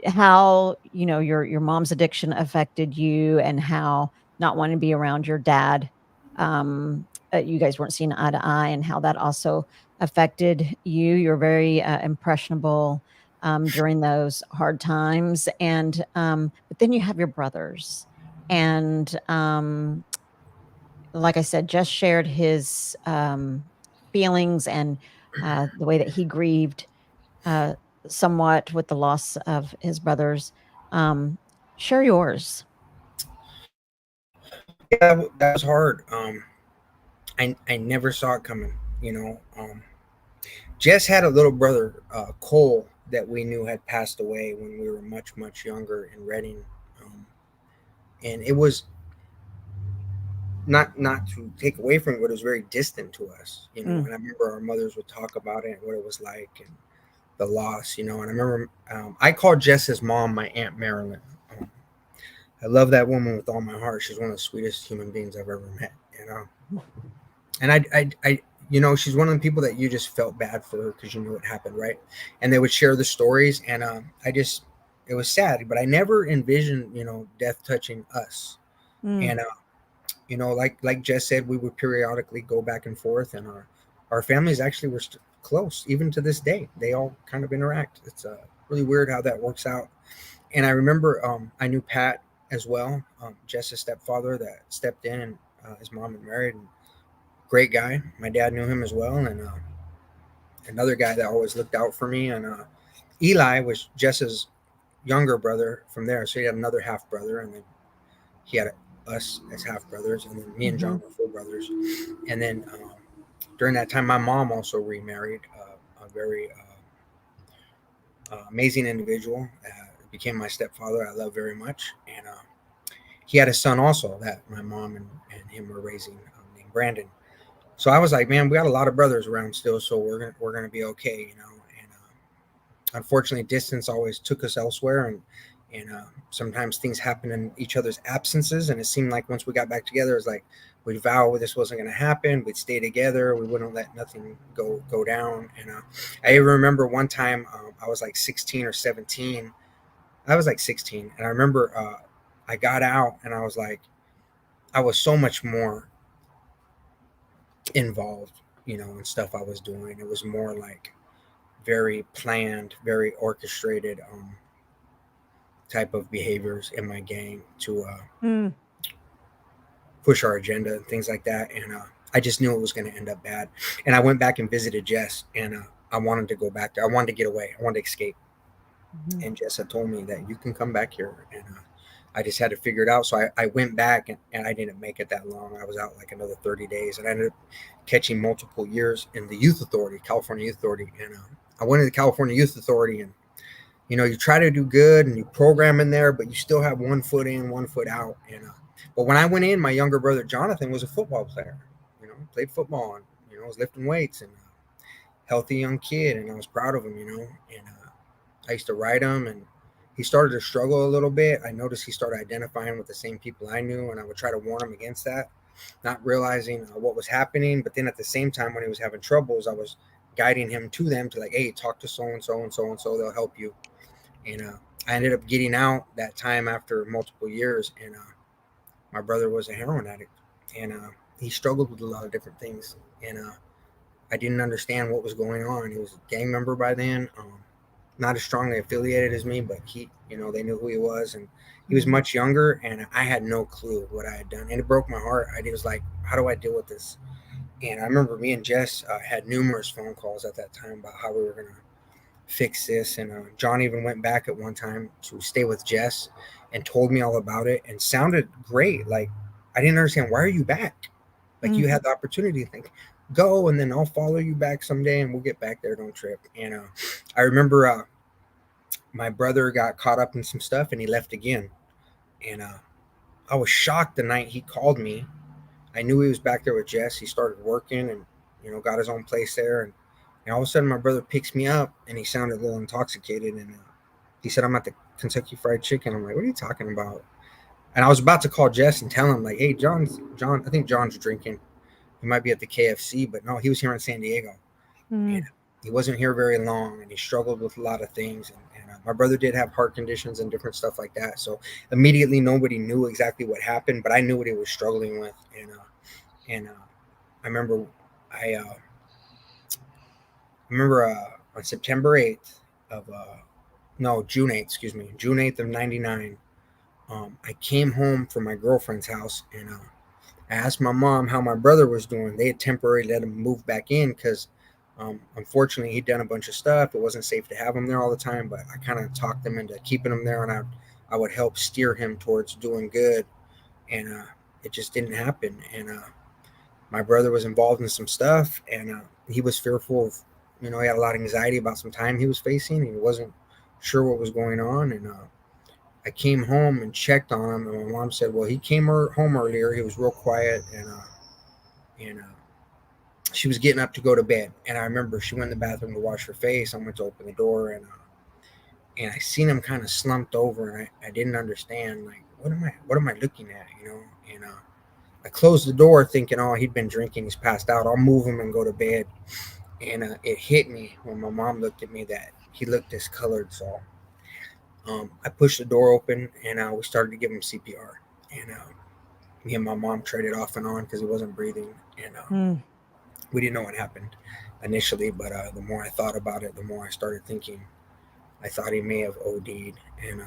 Speaker 1: how, you know, your mom's addiction affected you, and how not wanting to be around your dad, you guys weren't seeing eye to eye, and how that also affected you. You're very impressionable during those hard times, and but then you have your brothers, and like I said, just shared his feelings and the way that he grieved somewhat with the loss of his brothers. Share yours.
Speaker 3: Yeah, that was hard. I never saw it coming. You know, Jess had a little brother, Cole, that we knew had passed away when we were much younger in Reading, and it was not to take away from it, but it was very distant to us. You know, and I remember our mothers would talk about it and what it was like and the loss. You know, and I remember I called Jess's mom my Aunt Marilyn. I love that woman with all my heart. She's one of the sweetest human beings I've ever met. You know, and I you know, she's one of the people that you just felt bad for her because you knew what happened, right? And they would share the stories, and it was sad, but I never envisioned, you know, death touching us. And you know, like Jess said, we would periodically go back and forth, and our families actually were close even to this day. They all kind of interact. It's really weird how that works out. And I remember I knew Pat as well, Jess's stepfather that stepped in, and his mom had married, and great guy. My dad knew him as well, and another guy that always looked out for me. And Eli was Jess's younger brother from there, so he had another half brother, and then he had us as half brothers, and then me and
Speaker 1: Mm-hmm.
Speaker 3: John were full brothers. And then during that time, my mom also remarried a very amazing individual. Became my stepfather. I love very much, and he had a son also that my mom and him were raising, named Brandon. So I was like, man, we got a lot of brothers around still, so we're gonna be okay, you know. And unfortunately, distance always took us elsewhere, and sometimes things happen in each other's absences. And it seemed like once we got back together, it was like we'd vow this wasn't going to happen. We'd stay together. We wouldn't let nothing go down. And I even remember one time I was like 16 or 17. I was like 16, and I remember I got out, and I was like, I was so much more involved, you know, in stuff I was doing. It was more like very planned, very orchestrated type of behaviors in my gang to
Speaker 1: Mm.
Speaker 3: push our agenda and things like that. And I just knew it was going to end up bad. And I went back and visited Jess, and I wanted to go back there. I wanted to get away. I wanted to escape.
Speaker 1: Mhm.
Speaker 3: And Jess had told me that you can come back here, and I just had to figure it out. So I went back, and I didn't make it that long. I was out like another 30 days, and I ended up catching multiple years in the Youth Authority, California Youth Authority. And I went to the California Youth Authority, and you know, you try to do good and you program in there, but you still have one foot in, one foot out. And but when I went in, my younger brother Jonathan was a football player. You know, played football, and you know, was lifting weights, and healthy young kid, and I was proud of him. You know, and I used to ride him, and he started to struggle a little bit. I noticed he started identifying with the same people I knew, and I would try to warn him against that, not realizing what was happening. But then at the same time, when he was having troubles, I was guiding him to them to like, hey, talk to so and so and so and so. They'll help you. And I ended up getting out that time after multiple years, and my brother was a heroin addict, and he struggled with a lot of different things, and I didn't understand what was going on. He was a gang member by then, not as strongly affiliated as me, but he, you know, they knew who he was, and he was
Speaker 1: Mhm.
Speaker 3: much younger, and I had no clue what I had done, and it broke my heart. I was like, how do I deal with this? And I remember me and Jess had numerous phone calls at that time about how we were gonna fix this. And John even went back at one time to stay with Jess and told me all about it, and sounded great. Like, I didn't understand, why are you back? Like, you
Speaker 1: Mm.
Speaker 3: had the opportunity to think, go, and then I'll follow you back someday and we'll get back there. Don't trip. And I remember my brother got caught up in some stuff and he left again. And I was shocked the night he called me. I knew he was back there with Jess. He started working and, you know, got his own place there. And all of a sudden, my brother picks me up, and he sounded a little intoxicated. And he said, I'm at the Kentucky Fried Chicken. I'm like, what are you talking about? And I was about to call Jess and tell him, like, hey, John, I think John's drinking. He might be at the KFC, but no, he was here in San Diego. And
Speaker 1: Mm.
Speaker 3: he wasn't here very long, and he struggled with a lot of things. And my brother did have heart conditions and different stuff like that. So immediately, nobody knew exactly what happened, but I knew what he was struggling with. And I remember I remember on September 8th of no, June 8th, excuse me, June 8th of 99. I came home from my girlfriend's house, and I asked my mom how my brother was doing. They had temporarily let him move back in because unfortunately he'd done a bunch of stuff. It wasn't safe to have him there all the time, but I kind of talked them into keeping him there, and I would help steer him towards doing good. And it just didn't happen. And my brother was involved in some stuff, and he was fearful of, you know, he had a lot of anxiety about some time he was facing. He wasn't sure what was going on. And I came home and checked on him, and my mom said, well, he came home earlier. He was real quiet, and she was getting up to go to bed. And I remember she went in the bathroom to wash her face. I went to open the door, and I seen him kind of slumped over, and I didn't understand, like, what am I looking at, you know? And I closed the door thinking, oh, he'd been drinking, he's passed out, I'll move him and go to bed. And it hit me when my mom looked at me that he looked discolored. So I pushed the door open, and we started to give him CPR. And Me and my mom traded off and on because he wasn't breathing, and we didn't know what happened initially. But the more I thought about it, the more I started thinking I thought he may have OD'd, and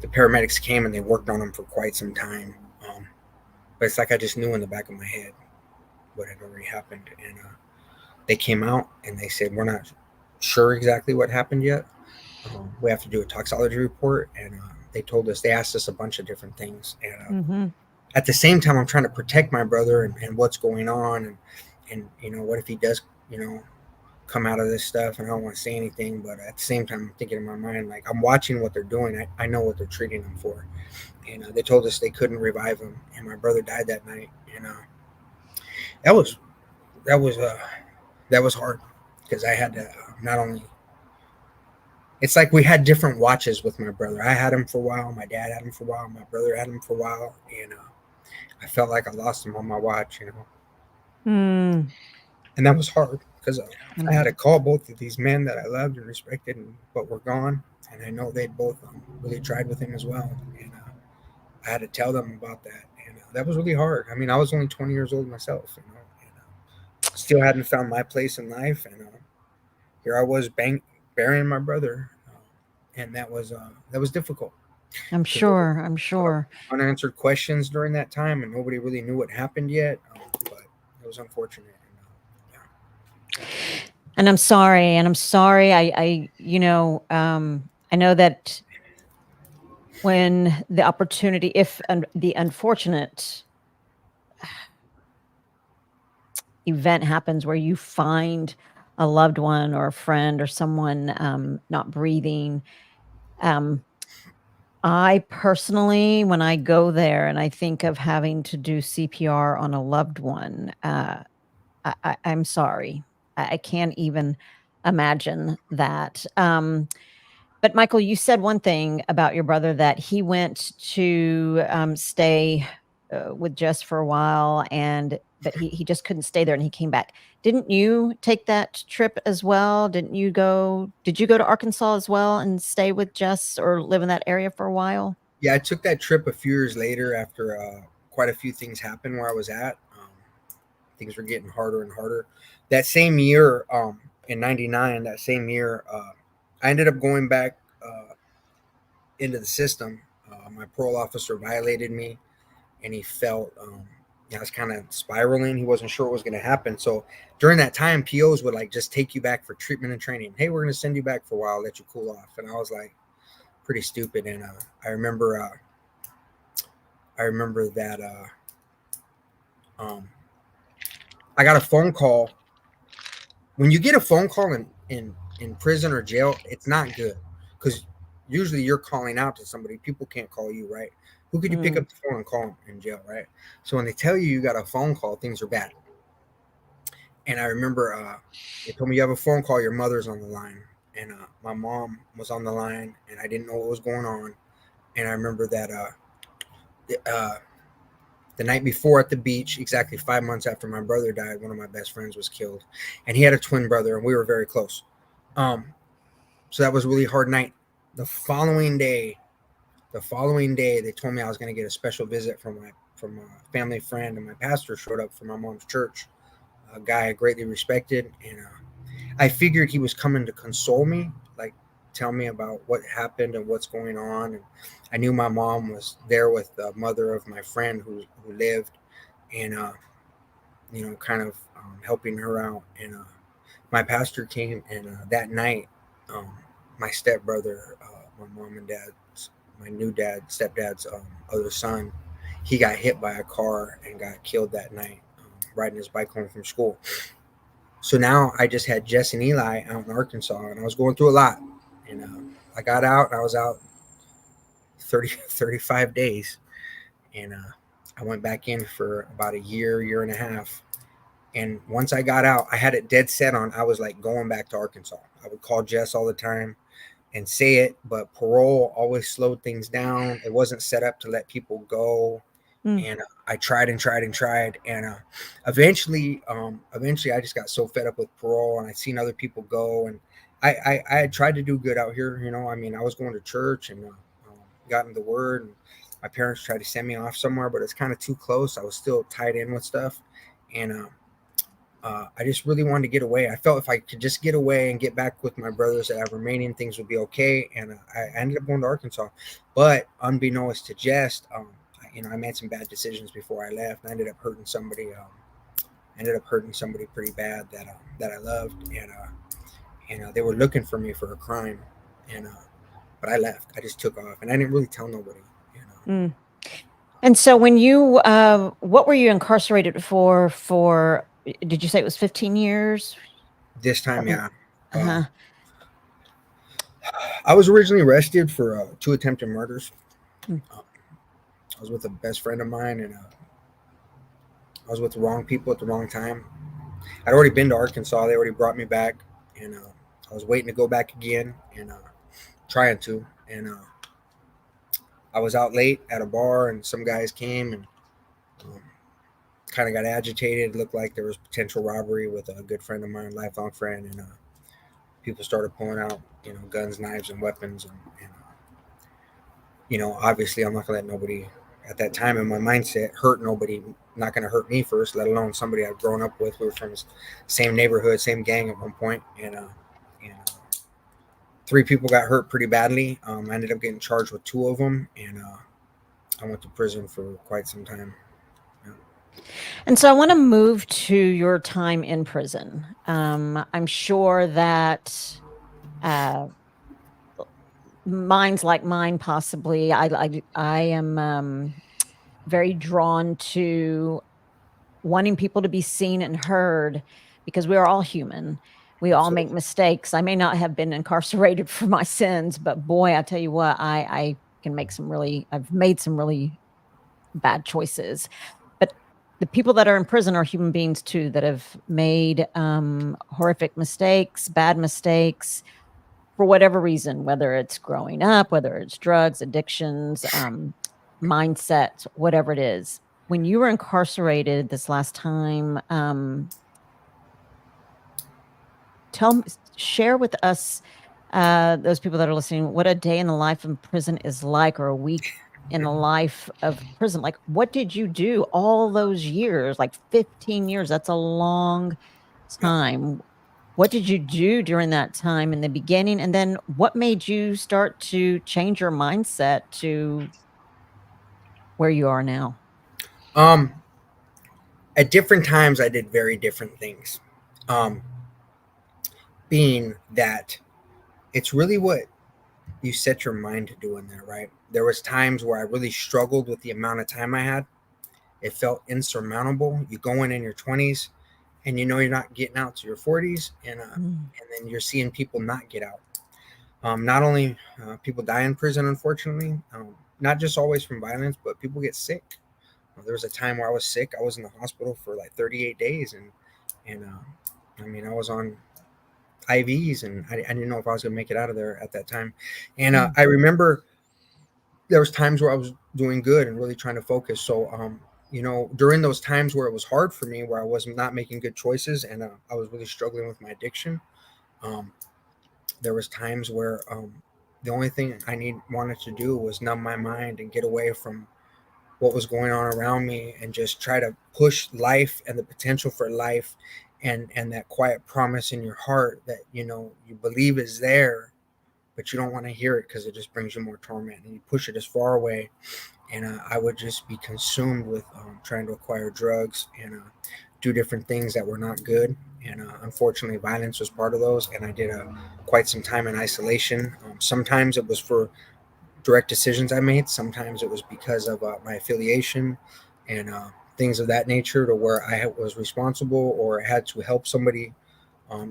Speaker 3: the paramedics came and they worked on him for quite some time. But it's like I just knew in the back of my head what had already happened, and they came out and they said we're not sure exactly what happened yet. We have to do a toxicology report, and they asked us a bunch of different things, and at the same time, I'm trying to protect my brother and what's going on, and what if he does, come out of this stuff, and I don't want to say anything, but at the same time, I'm thinking in my mind, like, I'm watching what they're doing. I know what they're treating him for, and they told us they couldn't revive him, and my brother died that night, and that was that was that was hard because I had to not only. It's like we had different watches with my brother. I had him for a while. My dad had him for a while. My brother had him for a while, and I felt like I lost him on my watch, and that was hard because I had to call both of these men that I loved and respected, but were gone, and I know they both really tried with him as well, and I had to tell them about that, and that was really hard. I mean, I was only 20 years old myself, and still hadn't found my place in life, and here I was burying my brother, and that was difficult.
Speaker 1: I'm sure. I'm sure.
Speaker 3: Unanswered questions during that time, and nobody really knew what happened yet, but it was unfortunate.
Speaker 1: And I'm sorry. And I'm sorry. I know that when the opportunity, if the unfortunate event happens where you find a loved one or a friend or someone not breathing, I personally, when I go there and I think of having to do CPR on a loved one, I'm sorry. I can't even imagine that. But Michael, you said one thing about your brother that he went to stay with Jess for a while, but he just couldn't stay there, and he came back. Didn't you take that trip as well? Did you go to Arkansas as well and stay with Jess or live in that area for a while?
Speaker 3: Yeah, I took that trip a few years later after quite a few things happened where I was at. Things were getting harder and harder. That same year, in '99, that same year, I ended up going back into the system. My parole officer violated me, and he felt I was kind of spiraling. He wasn't sure what was going to happen. So during that time, POs would like just take you back for treatment and training. Hey, we're going to send you back for a while, let you cool off. And I was like, pretty stupid. And I remember that I got a phone call. When you get a phone call in prison or jail, it's not good because usually you're calling out to somebody. People can't call you, right? Who could you pick up the phone and call them in jail, right? So when they tell you got a phone call, things are bad. And I remember they told me you have a phone call, your mother's on the line. And my mom was on the line, and I didn't know what was going on. And I remember that the night before at the beach, exactly 5 months after my brother died, one of my best friends was killed. And he had a twin brother, and we were very close. So that was a really hard night. The following day, they told me I was going to get a special visit from a family friend, and my pastor showed up from my mom's church, a guy I greatly respected, and I figured he was coming to console me, like tell me about what happened and what's going on. And I knew my mom was there with the mother of my friend who lived, and kind of helping her out. And my pastor came, and that night, my stepbrother, my mom and dad's, my new stepdad's other son, he got hit by a car and got killed that night, riding his bike home from school. So now I just had Jess and Eli out in Arkansas, and I was going through a lot. And I got out, and I was out 35 days. And I went back in for about a year and a half. And once I got out, I had it dead set on, I was like going back to Arkansas. I would call Jess all the time and say it, but parole always slowed things down. It wasn't set up to let people go. And I tried and eventually I just got so fed up with parole, and I'd seen other people go, and I had tried to do good out here. I mean, I was going to church and got in the Word, and My parents tried to send me off somewhere, but it's kind of too close. I was still tied in with stuff, and I just really wanted to get away. I felt if I could just get away and get back with my brothers that have remaining, things would be okay. And I ended up going to Arkansas, but unbeknownst to Jess, I made some bad decisions before I left. I ended up hurting somebody. Ended up hurting somebody pretty bad that I loved, and they were looking for me for a crime, and but I left. I just took off, and I didn't really tell nobody.
Speaker 1: Mm. And so when you, what were you incarcerated for, did you say it was 15 years?
Speaker 3: This time, yeah.
Speaker 1: Uh-huh.
Speaker 3: I was originally arrested for 2 attempted murders.
Speaker 1: Mm.
Speaker 3: I was with a best friend of mine, and I was with the wrong people at the wrong time. I'd already been to Arkansas. They already brought me back, and I was waiting to go back again, and trying to. And I was out late at a bar, and some guys came and kind of got agitated. It looked like there was potential robbery with a good friend of mine, lifelong friend, and people started pulling out, guns, knives, and weapons. And obviously, I'm not gonna let nobody at that time in my mindset hurt nobody. Not gonna hurt me first, let alone somebody I've grown up with. We were from the same neighborhood, same gang at one point, and 3 people got hurt pretty badly. I ended up getting charged with 2 of them, and I went to prison for quite some time.
Speaker 1: And so I want to move to your time in prison. I'm sure that minds like mine, possibly, I am very drawn to wanting people to be seen and heard, because we are all human. We all make mistakes. I may not have been incarcerated for my sins, but boy, I tell you what, I can make I've made some really bad choices. But the people that are in prison are human beings too, that have made horrific mistakes, bad mistakes, for whatever reason, whether it's growing up, whether it's drugs, addictions, mindset, whatever it is. When you were incarcerated this last time, share with us, those people that are listening, what a day in the life in prison is like, or a week in the life of prison. Like, what did you do all those years? Like 15 years. That's a long time. What did you do during that time in the beginning? And then what made you start to change your mindset to where you are now?
Speaker 3: At different times, I did very different things. Being that it's really what you set your mind to do in there, right? There was times where I really struggled with the amount of time I had. It felt insurmountable. You go in your 20s, and you're not getting out to your 40s, and then you're seeing people not get out. Not only people die in prison, unfortunately, not just always from violence, but people get sick. There was a time where I was sick. I was in the hospital for like 38 days, and I was on IVs, and I didn't know if I was going to make it out of there at that time. And I remember there was times where I was doing good and really trying to focus. So, during those times where it was hard for me, where I was not making good choices, and I was really struggling with my addiction, there was times where the only thing I wanted to do was numb my mind and get away from what was going on around me, and just try to push life and the potential for life, and that quiet promise in your heart that you believe is there, but you don't want to hear it because it just brings you more torment, and you push it as far away. And I would just be consumed with trying to acquire drugs and do different things that were not good. And unfortunately, violence was part of those. And I did quite some time in isolation. Sometimes it was for direct decisions I made. Sometimes it was because of my affiliation and things of that nature, to where I was responsible or had to help somebody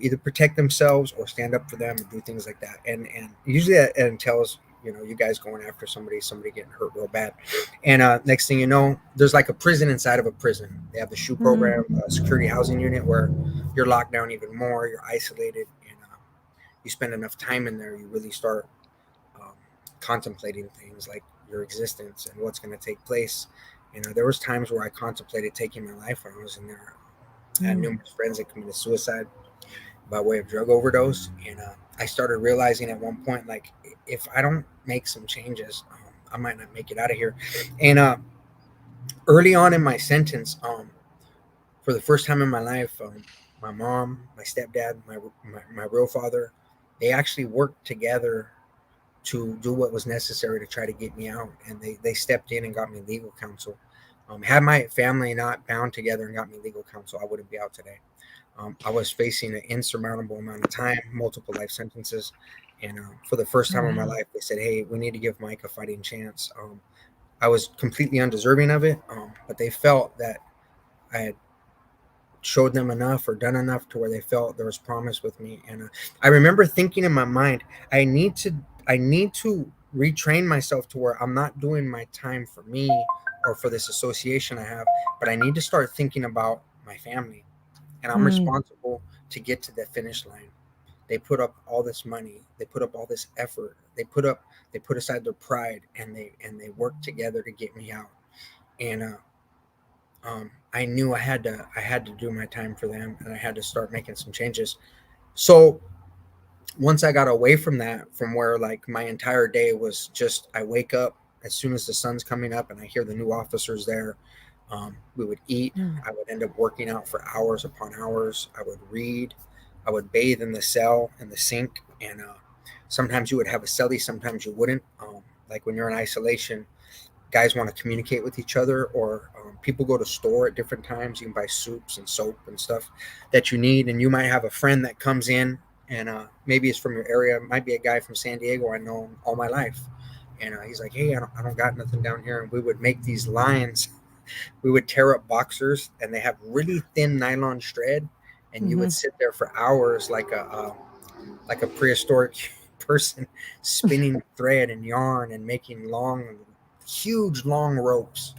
Speaker 3: either protect themselves or stand up for them and do things like that. And usually that entails you guys going after somebody getting hurt real bad. And next thing you know, there's like a prison inside of a prison. They have the SHU program, security housing unit, where you're locked down even more, you're isolated, and you spend enough time in there, you really start contemplating things like your existence and what's going to take place. There was times where I contemplated taking my life when I was in there. I had numerous friends that committed suicide by way of drug overdose, and I started realizing at one point, like, if I don't make some changes, I might not make it out of here. And early on in my sentence, for the first time in my life, my mom, my stepdad, my real father, they actually worked together to do what was necessary to try to get me out, and they stepped in and got me legal counsel. Had my family not bound together and got me legal counsel, I wouldn't be out today. I was facing an insurmountable amount of time, multiple life sentences, and for the first
Speaker 1: Oh,
Speaker 3: time in my
Speaker 1: wow.
Speaker 3: life, they said, "Hey, we need to give Mike a fighting chance." I was completely undeserving of it, but they felt that I had showed them enough or done enough to where they felt there was promise with me. And I remember thinking in my mind, I need to retrain myself to where I'm not doing my time for me or for this association I have, but I need to start thinking about my family, and I'm
Speaker 1: Mm,
Speaker 3: responsible to get to the finish line. They put up all this money, they put up all this effort, they put aside their pride, and they worked together to get me out. And I knew I had to do my time for them, and I had to start making some changes. So once I got away from that, from where like my entire day was just, I wake up as soon as the sun's coming up and I hear the new officers there. We would eat.
Speaker 1: mm,
Speaker 3: I would end up working out for hours upon hours. I would read. I would bathe in the cell in the sink, and sometimes you would have a cellie, sometimes you wouldn't. Like when you're in isolation, guys want to communicate with each other, or people go to store at different times. You can buy soups and soap and stuff that you need, and you might have a friend that comes in, and maybe it's from your area. It might be a guy from San Diego I know him all my life, and he's like, "Hey, I don't got nothing down here." And we would make these lines. We would tear up boxers, and they have really thin nylon thread, and you would
Speaker 1: mhm.
Speaker 3: sit there for hours like a prehistoric person, spinning thread and yarn and making huge long ropes.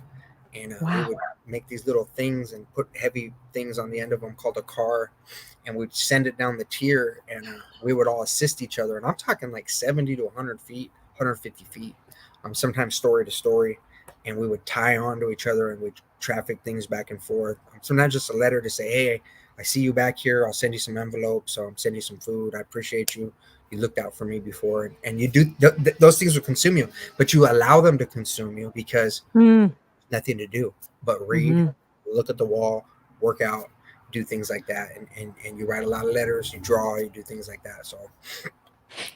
Speaker 3: And we
Speaker 1: Wow.
Speaker 3: would make these little things and put heavy things on the end of them called a car, and we'd send it down the tier, and we would all assist each other. And I'm talking like 70 to 100 feet, 150 feet, sometimes story to story. And we would tie on to each other, and we'd traffic things back and forth. Sometimes just a letter to say, "Hey, I see you back here. I'll send you some envelopes. I'll send you some food. I appreciate you. You looked out for me before." And you do those things will consume you, but you allow them to consume you because
Speaker 1: Mm,
Speaker 3: nothing to do but read,
Speaker 1: mhm.
Speaker 3: look at the wall, work out, do things like that. And you write a lot of letters, you draw, you do things like that. So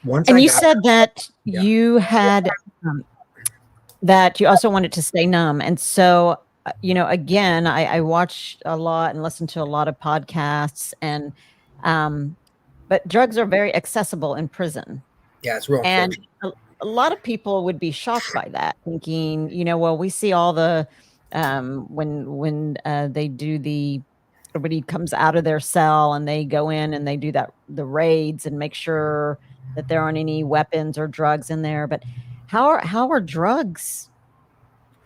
Speaker 3: once
Speaker 1: And
Speaker 3: I
Speaker 1: you
Speaker 3: got,
Speaker 1: said that
Speaker 3: yeah,
Speaker 1: you had um, that you also wanted to stay numb. And so, again, I watch a lot and listen to a lot of podcasts, and um, but drugs are very accessible in prison.
Speaker 3: yeah, it's real
Speaker 1: And
Speaker 3: unfortunate.
Speaker 1: a lot of people would be shocked by that, thinking, well, we see all the when they do everybody comes out of their cell and they go in and they do the raids and make sure that there aren't any weapons or drugs in there. But how are drugs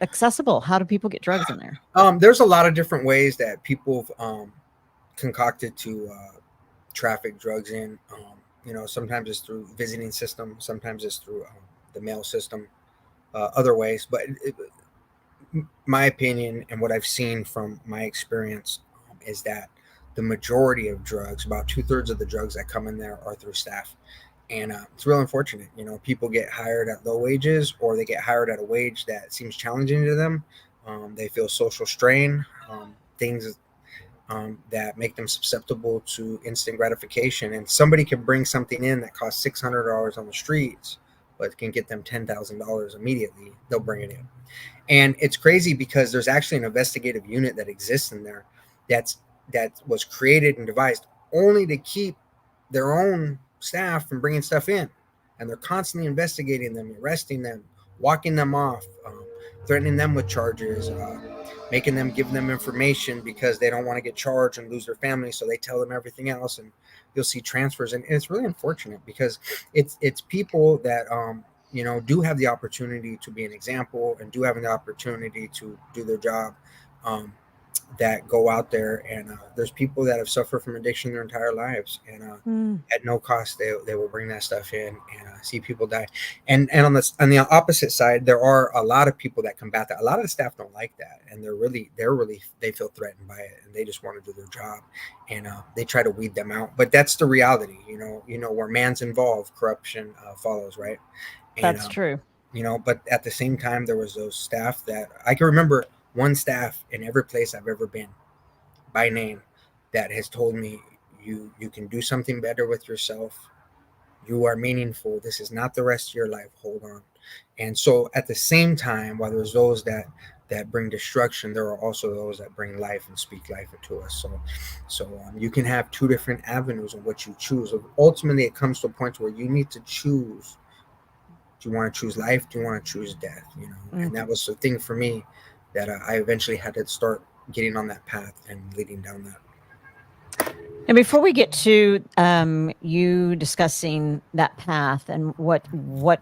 Speaker 1: accessible? How do people get drugs in there?
Speaker 3: There's a lot of different ways that people have concocted to traffic drugs in. Sometimes it's through visiting system, sometimes it's through the mail system, other ways. But my opinion and what I've seen from my experience is that the majority of drugs, about 2/3 of the drugs that come in there, are through staff. And it's real unfortunate. People get hired at low wages, or they get hired at a wage that seems challenging to them. They feel social strain, things that make them susceptible to instant gratification. And somebody can bring something in that costs $600 on the streets, but can get them $10,000 immediately. They'll bring it in. And it's crazy because there's actually an investigative unit that exists in there that was created and devised only to keep their own staff from bringing stuff in. And they're constantly investigating them, arresting them, walking them off, threatening them with charges, making them give them information because they don't want to get charged and lose their family. So they tell them everything else, and you'll see transfers. And it's really unfortunate because it's people that do have the opportunity to be an example and do have the opportunity to do their job, that go out there, and there's people that have suffered from addiction their entire lives, and
Speaker 1: Mm,
Speaker 3: at no cost they will bring that stuff in, and see people die. And on the opposite side, there are a lot of people that combat that. A lot of the staff don't like that, and they feel threatened by it, and they just want to do their job, and they try to weed them out. But that's the reality. Where man's involved, corruption follows, right? And
Speaker 1: that's true.
Speaker 3: But at the same time, there was those staff that I can remember one staff in every place I've ever been by name that has told me, you can do something better with yourself. You are meaningful. This is not the rest of your life. Hold on. And so at the same time, while there's those that bring destruction, there are also those that bring life and speak life into us. So you can have two different avenues of what you choose. Ultimately, it comes to a point where you need to choose. Do you want to choose life? Do you want to choose death? And that was the thing for me that I eventually had to start getting on that path and leading down that.
Speaker 1: And before we get to you discussing that path and what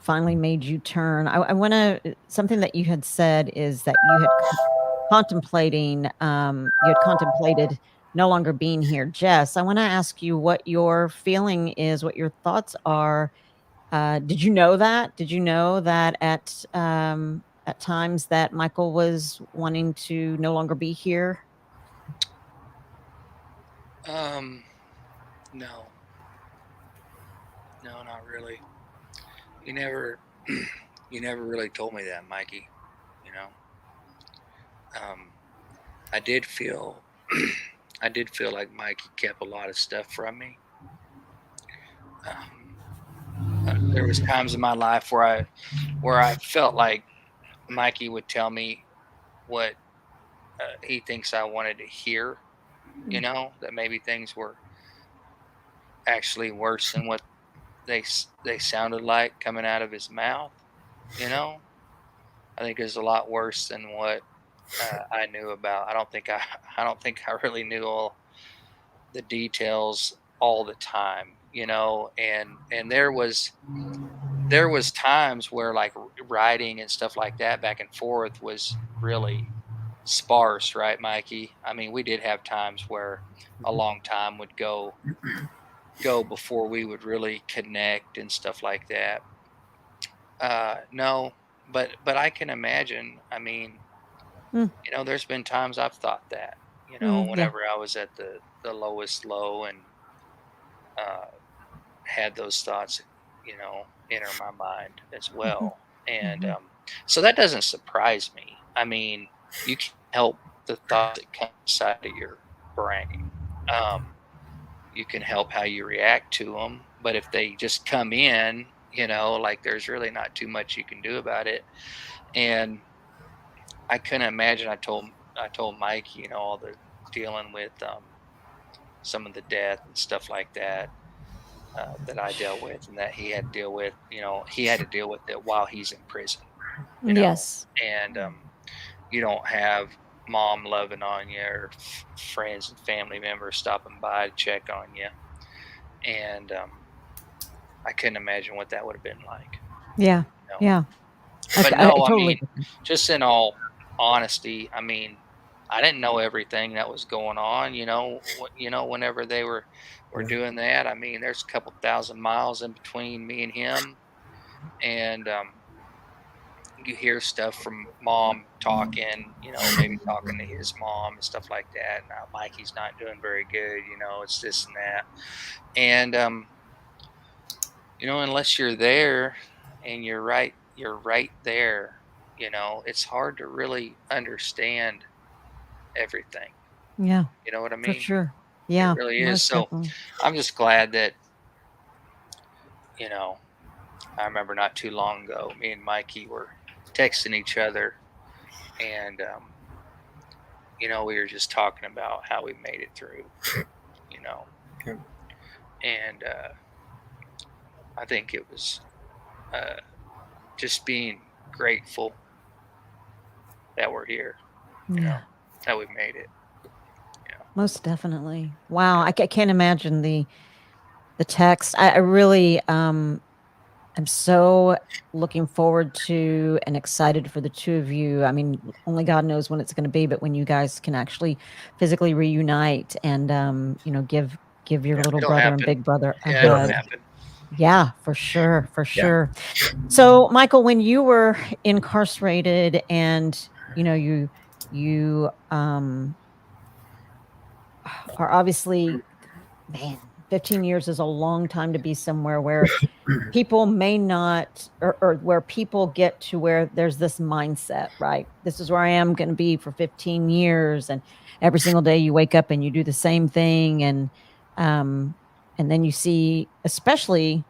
Speaker 1: finally made you turn, I want to, something that you had said is that you had contemplated no longer being here. Jess, I want to ask you what your feeling is, what your thoughts are. Did you know that? Did you know that at times that Michael was wanting to no longer be here?
Speaker 2: No, not really. You never, you never really told me that, Mikey. You know, I did feel, I did feel like Mikey kept a lot of stuff from me. There was times in my life where I felt like Mikey would tell me what he thinks I wanted to hear. That maybe things were actually worse than what they sounded like coming out of his mouth. You know, I think it's a lot worse than what I knew about. I don't think I really knew all the details all the time. And there was times where like writing and stuff like that back and forth was really sparse, right, Mikey? I mean, we did have times where a long time would go before we would really connect and stuff like that. No, but I can imagine. I mean,
Speaker 1: Mm.
Speaker 2: there's been times I've thought that.
Speaker 1: Yeah.
Speaker 2: Whenever I was at the lowest low and uh, had those thoughts, enter my mind as well. And so that doesn't surprise me. I mean, you can help the thoughts that come inside of your brain. Um, you can help how you react to them, but if they just come in, like there's really not too much you can do about it. And I couldn't imagine. I told Mike, all the dealing with some of the death and stuff like that that I dealt with, and that he had to deal with. He had to deal with it while he's in prison.
Speaker 1: Yes.
Speaker 2: And you don't have mom loving on you or friends and family members stopping by to check on you. And I couldn't imagine what that would have been like.
Speaker 1: Yeah.
Speaker 2: You know?
Speaker 1: Yeah.
Speaker 2: But
Speaker 1: I
Speaker 2: no, I
Speaker 1: totally
Speaker 2: mean, just in all honesty, I mean, I didn't know everything that was going on. Whenever they were doing that, I mean, there's a couple thousand miles in between me and him, and you hear stuff from mom talking, maybe talking to his mom and stuff like that. Now, Mikey's not doing very good. It's this and that, and unless you're there and you're right there, it's hard to really understand everything.
Speaker 1: Yeah,
Speaker 2: You know what I
Speaker 1: for
Speaker 2: mean?
Speaker 1: sure.
Speaker 2: It
Speaker 1: Yeah,
Speaker 2: really is.
Speaker 1: most
Speaker 2: So
Speaker 1: definitely.
Speaker 2: I'm just glad that, you know, I remember not too long ago, me and Mikey were texting each other, and, we were just talking about how we made it through, you know,
Speaker 3: Okay.
Speaker 2: and I think it was uh, just being grateful that we're here,
Speaker 1: Yeah,
Speaker 2: that we made it.
Speaker 1: most definitely. Wow, I can't imagine the text. I really I'm so looking forward to and excited for the two of you. I mean, only God knows when it's going to be, but when you guys can actually physically reunite and give your little
Speaker 2: It'll
Speaker 1: brother and
Speaker 2: happen.
Speaker 1: big brother a
Speaker 2: Yeah, it'll
Speaker 1: hug.
Speaker 2: happen.
Speaker 1: Yeah, for sure, for
Speaker 3: Yeah.
Speaker 1: sure. So, Michael, when you were incarcerated and you are obviously, man, 15 years is a long time to be somewhere where people may not, or where people get to where there's this mindset, right? This is where I am going to be for 15 years. And every single day you wake up and you do the same thing. Um, and then you see, especially,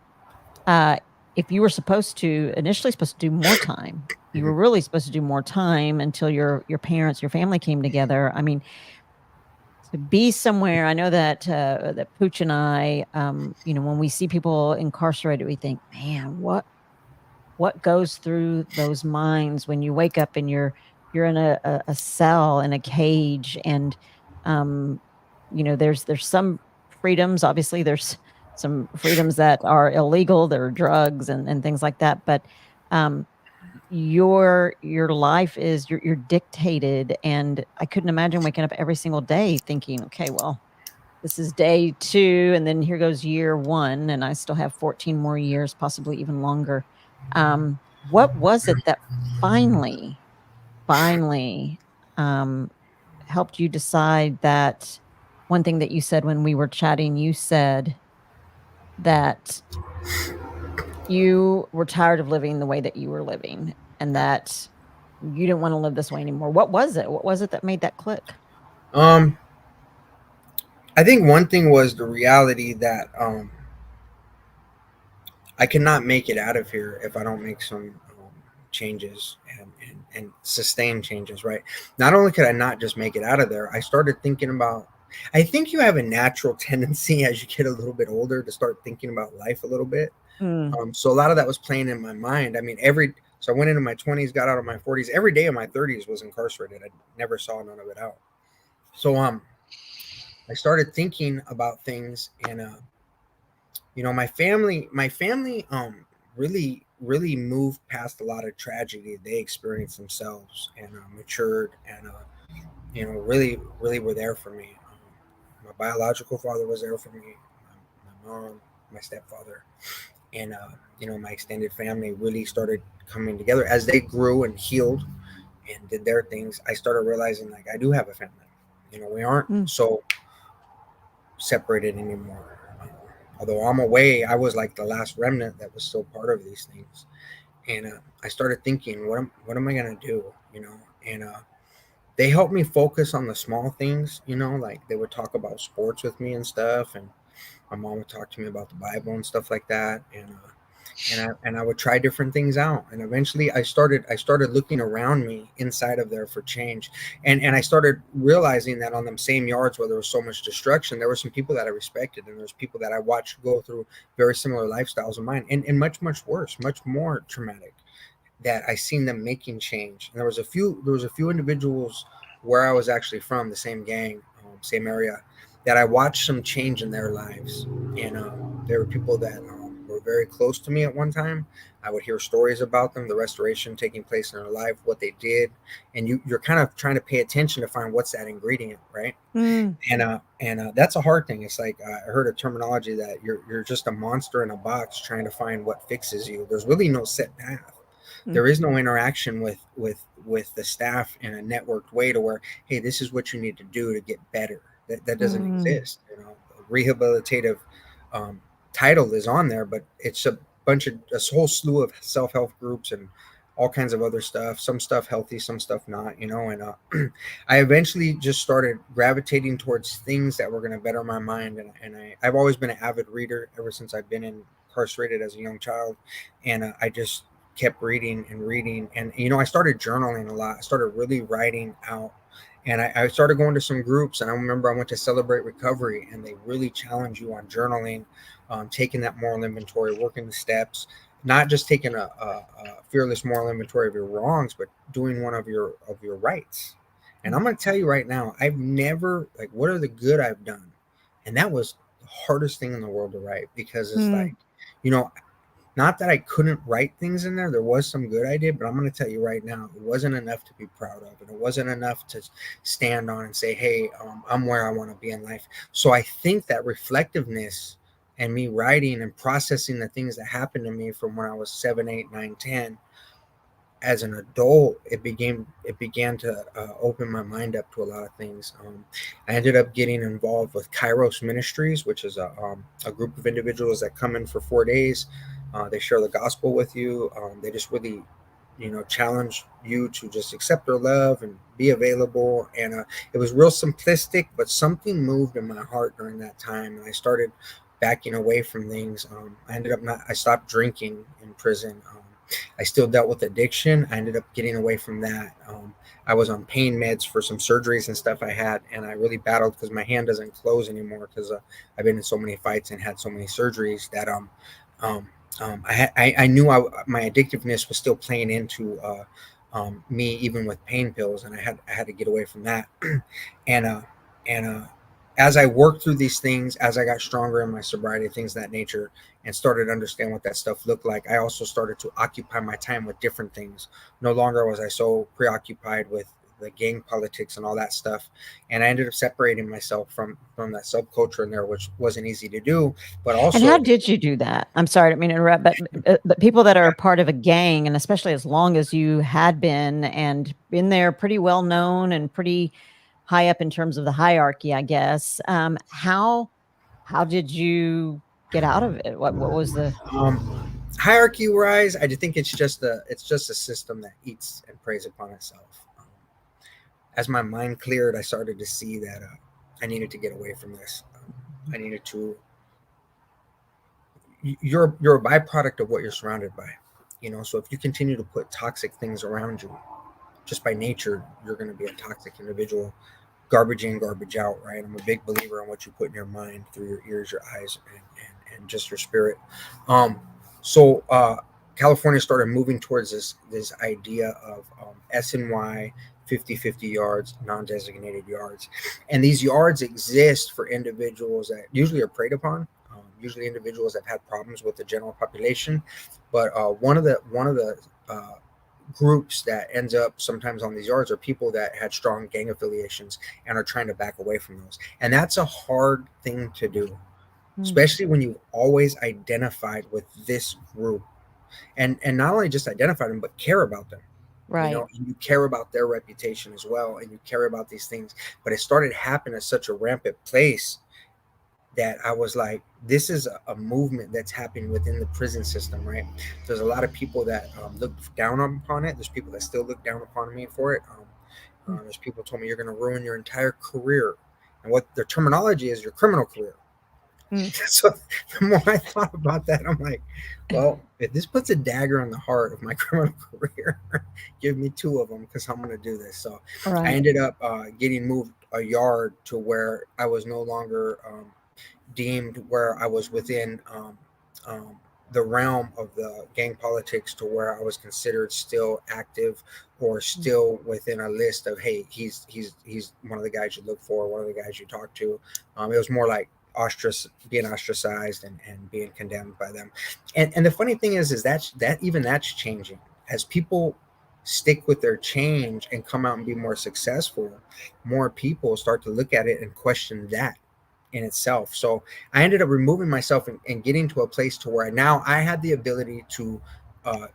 Speaker 1: if you were initially supposed to do more time, you were really supposed to do more time until your parents, your family came together. I mean, to be somewhere, I know that Pooch and I, when we see people incarcerated, we think, man, what goes through those minds when you wake up and you're in a cell in a cage, and um, there's some freedoms. Obviously, there's some freedoms that are illegal. There are drugs and things like that, but um, your life is you're dictated, and I couldn't imagine waking up every single day thinking, okay, well, this is day 2, and then here goes year 1, and I still have 14 more years, possibly even longer. What was it that finally, um, helped you decide that one thing that you said when we were chatting, you said that you were tired of living the way that you were living, and that you didn't wanna live this way anymore. What was it? What was it that made that click?
Speaker 3: Um, I think one thing was the reality that I cannot make it out of here if I don't make some changes and sustain changes, right? Not only could I not just make it out of there, I started thinking about, I think you have a natural tendency as you get a little bit older to start thinking about life a little bit.
Speaker 1: Mm,
Speaker 3: So a lot of that was playing in my mind. I mean, so I went into my 20s, got out of my 40s. Every day of my 30s was incarcerated. I never saw none of it out. So I started thinking about things, and my family really moved past a lot of tragedy they experienced themselves, and matured, and really were there for me. My biological father was there for me, my mom, my stepfather, and my extended family really started coming together as they grew and healed and did their things. I started realizing, like, I do have a family. We aren't
Speaker 1: mm,
Speaker 3: so separated anymore. Although I'm away, I was like the last remnant that was still part of these things. And I started thinking, what am I gonna do? And they helped me focus on the small things. Like they would talk about sports with me and stuff, and my mom would talk to me about the Bible and stuff like that. And I would try different things out, and eventually I started looking around me inside of there for change, and I started realizing that on them same yards where there was so much destruction, there were some people that I respected, and there's people that I watched go through very similar lifestyles of mine, and much worse, much more traumatic, that I seen them making change. And there was a few individuals where I was actually from, the same gang, same area, that I watched some change in their lives. And there were people that were very close to me at one time. I would hear stories about them, the restoration taking place in their life, what they did, and you're kind of trying to pay attention to find what's that ingredient, right?
Speaker 1: mm,
Speaker 3: And that's a hard thing. It's like I heard a terminology that you're just a monster in a box trying to find what fixes you. There's really no set path.
Speaker 1: mm,
Speaker 3: There is no interaction with the staff in a networked way to where, hey, this is what you need to do to get better. That doesn't
Speaker 1: mm,
Speaker 3: exist. Rehabilitative um, title is on there, but it's a whole slew of self-help groups and all kinds of other stuff, some stuff healthy, some stuff not, and I eventually just started gravitating towards things that were going to better my mind. And I've always been an avid reader ever since I've been incarcerated as a young child. And I just kept reading and reading. And I started journaling a lot. I started really writing out, and I started going to some groups. And I remember I went to Celebrate Recovery, and they really challenge you on journaling, taking that moral inventory, working the steps, not just taking a fearless moral inventory of your wrongs, but doing one of your rights. And I'm going to tell you right now, I've never, like, what are the good I've done? And that was the hardest thing in the world to write, because it's
Speaker 1: mm,
Speaker 3: like, you know not that I couldn't write things in there. There was some good I did, but I'm going to tell you right now, it wasn't enough to be proud of. And it wasn't enough to stand on and say, hey, I'm where I want to be in life. So I think that reflectiveness and me writing and processing the things that happened to me from when I was 7, 8, 9, 10 as an adult, it began to open my mind up to a lot of things. I ended up getting involved with Kairos Ministries, which is a group of individuals that come in for 4 days. They share the gospel with you. They just really, challenge you to just accept their love and be available. And it was real simplistic, but something moved in my heart during that time, and I started backing away from things. I ended up not. I stopped drinking in prison. I still dealt with addiction. I ended up getting away from that. I was on pain meds for some surgeries and stuff I had, and I really battled because my hand doesn't close anymore because I've been in so many fights and had so many surgeries that um, I knew my addictiveness was still playing into me, even with pain pills, and I had to get away from that. and uh, and as I worked through these things, as I got stronger in my sobriety, things of that nature, and started to understand what that stuff looked like, I also started to occupy my time with different things. No longer was I so preoccupied with the gang politics and all that stuff, and I ended up separating myself from that subculture in there, which wasn't easy to do, but
Speaker 1: And how
Speaker 3: also.
Speaker 1: did you do that? I'm sorry, I don't mean to interrupt, but people that are part of a gang, and especially as long as you had been and been there, pretty well known and pretty high up in terms of the hierarchy, I guess. How did you get out of it? What was the
Speaker 3: Hierarchy wise, I think it's just a system that eats and preys upon itself. As my mind cleared, I started to see that I needed to get away from this. I needed to. You're a byproduct of what you're surrounded by, So if you continue to put toxic things around you, just by nature, you're going to be a toxic individual. Garbage in, garbage out, right? I'm a big believer in what you put in your mind through your ears, your eyes, and just your spirit. So California started moving towards this idea of SNY 50/50 yards, non-designated yards, and these yards exist for individuals that usually are preyed upon. Usually, individuals that have had problems with the general population, but one of the groups that ends up sometimes on these yards are people that had strong gang affiliations and are trying to back away from those. And that's a hard thing to do,
Speaker 1: Hmm,
Speaker 3: especially when you've always identified with this group, and not only just identified them but care about them.
Speaker 1: right.
Speaker 3: And you care about their reputation as well, and you care about these things. But it started happening at such a rampant place that I was like, this is a movement that's happening within the prison system, right? There's a lot of people that look down upon it. There's people that still look down upon me for it.
Speaker 1: Mm,
Speaker 3: There's people who told me you're going to ruin your entire career, and what their terminology is, your criminal career.
Speaker 1: mm.
Speaker 3: So the more I thought about that, I'm like, well, if this puts a dagger in the heart of my criminal career, give me two of them because I'm going to do this. So I
Speaker 1: Right.
Speaker 3: ended up getting moved a yard to where I was no longer deemed where I was within um, the realm of the gang politics, to where I was considered still active or
Speaker 1: Mm,
Speaker 3: still within a list of, hey, he's one of the guys you look for, one of the guys you talk to. It was more like being ostracized and being condemned by them. And the funny thing is that's changing as people stick with their change and come out and be more successful. More people start to look at it and question that in itself. So I ended up removing myself and getting to a place to where now I had the ability to uh,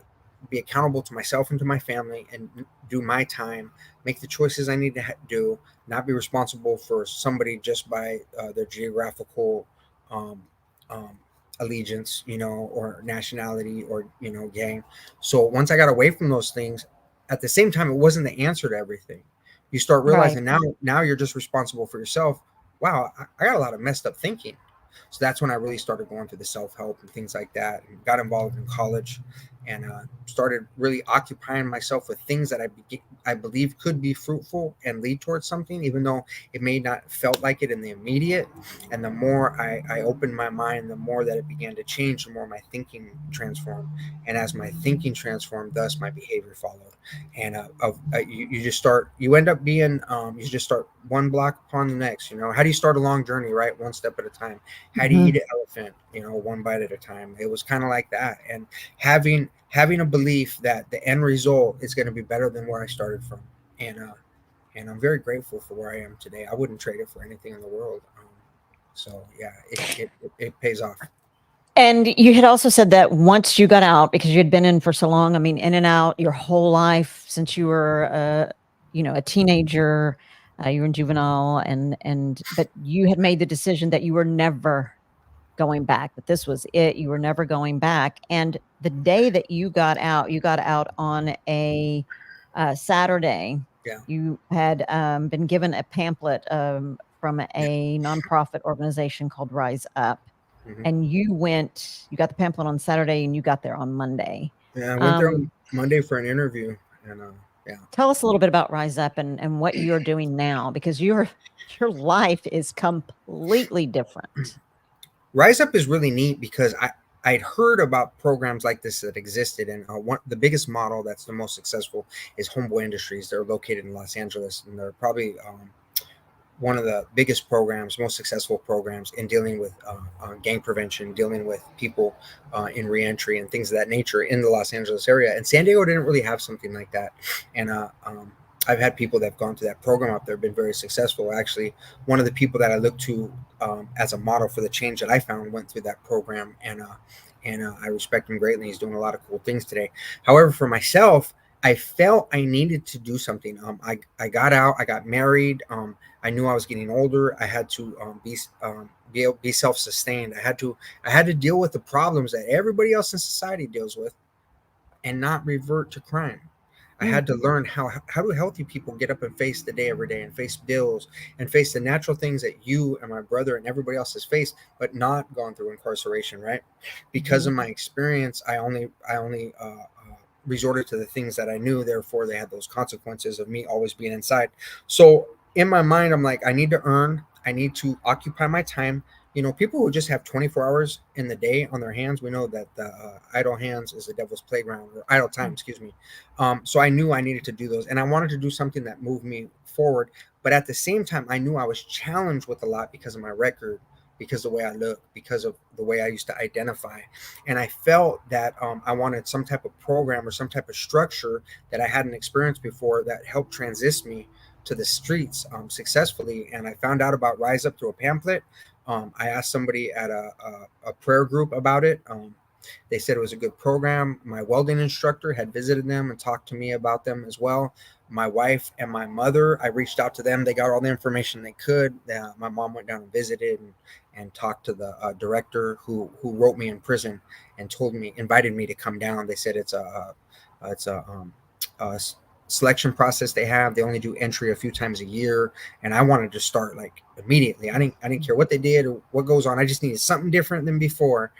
Speaker 3: be accountable to myself and to my family and do my time, make the choices I need to do, not be responsible for somebody just by their geographical um, um, allegiance, or nationality, or, gang. So once I got away from those things, at the same time, it wasn't the answer to everything. You start
Speaker 1: right.
Speaker 3: realizing now you're just responsible for yourself. Wow, I got a lot of messed up thinking. So that's when I really started going through the self-help and things like that, and got involved in college, and started really occupying myself with things that I believe could be fruitful and lead towards something, even though it may not felt like it in the immediate. And the more I opened my mind, the more that it began to change, the more my thinking transformed. And as my thinking transformed, thus my behavior followed. And you just start, you end up being, you just start one block upon the next. How do you start a long journey, right? One step at a time. How do you eat
Speaker 1: Mhm.
Speaker 3: an elephant? One bite at a time. It was kind of like that. And having a belief that the end result is going to be better than where I started from. And I'm very grateful for where I am today. I wouldn't trade it for anything in the world. So yeah, it pays off.
Speaker 1: And you had also said that once you got out, because you had been in for so long, I mean, in and out your whole life since you were, a teenager, you were in juvenile, but you had made the decision that you were never going back, that this was it. You were never going back. And the day that you got out on a Saturday.
Speaker 3: Yeah.
Speaker 1: You had been given a pamphlet from a nonprofit organization called Rise Up.
Speaker 3: Mhm.
Speaker 1: And you got the pamphlet on Saturday and you got there on Monday.
Speaker 3: Yeah, I went there on Monday for an interview, and yeah.
Speaker 1: Tell us a little bit about Rise Up and what you're doing now, because your life is completely different.
Speaker 3: Rise Up is really neat because I'd heard about programs like this that existed, and the biggest model that's the most successful is Homeboy Industries. They're located in Los Angeles, and they're probably one of the biggest programs, most successful programs in dealing with gang prevention, dealing with people in reentry and things of that nature in the Los Angeles area. And San Diego didn't really have something like that. And I've had people that have gone through that program up there, been very successful. Actually, one of the people that I look to as a model for the change that I found went through that program, and I respect him greatly. He's doing a lot of cool things today. However, for myself, I felt I needed to do something. I got out, I got married. I knew I was getting older. I had to be self-sustained. I had to deal with the problems that everybody else in society deals with, and not revert to crime. I had to learn how do healthy people get up and face the day every day, and face bills, and face the natural things that you and my brother and everybody else has faced, but not gone through incarceration, right? Because of my experience, I only resorted to the things that I knew. Therefore, they had those consequences of me always being inside. So in my mind, I'm like, I need to earn. I need to occupy my time. People who just have 24 hours in the day on their hands, we know that idle hands is the devil's playground, or idle time, excuse me. So I knew I needed to do those, and I wanted to do something that moved me forward. But at the same time, I knew I was challenged with a lot because of my record, because of the way I look, because of the way I used to identify. And I felt that I wanted some type of program or some type of structure that I hadn't experienced before that helped transition me to the streets successfully. And I found out about Rise Up through a pamphlet. I asked somebody at a prayer group about it. They said it was a good program. My welding instructor had visited them and talked to me about them as well. My wife and my mother, I reached out to them. They got all the information they could. My mom went down and visited and talked to the director who wrote me in prison and invited me to come down. They said it's a selection process they have. They only do entry a few times a year, and I wanted to start like immediately. I didn't care what they did or what goes on. I just needed something different than before.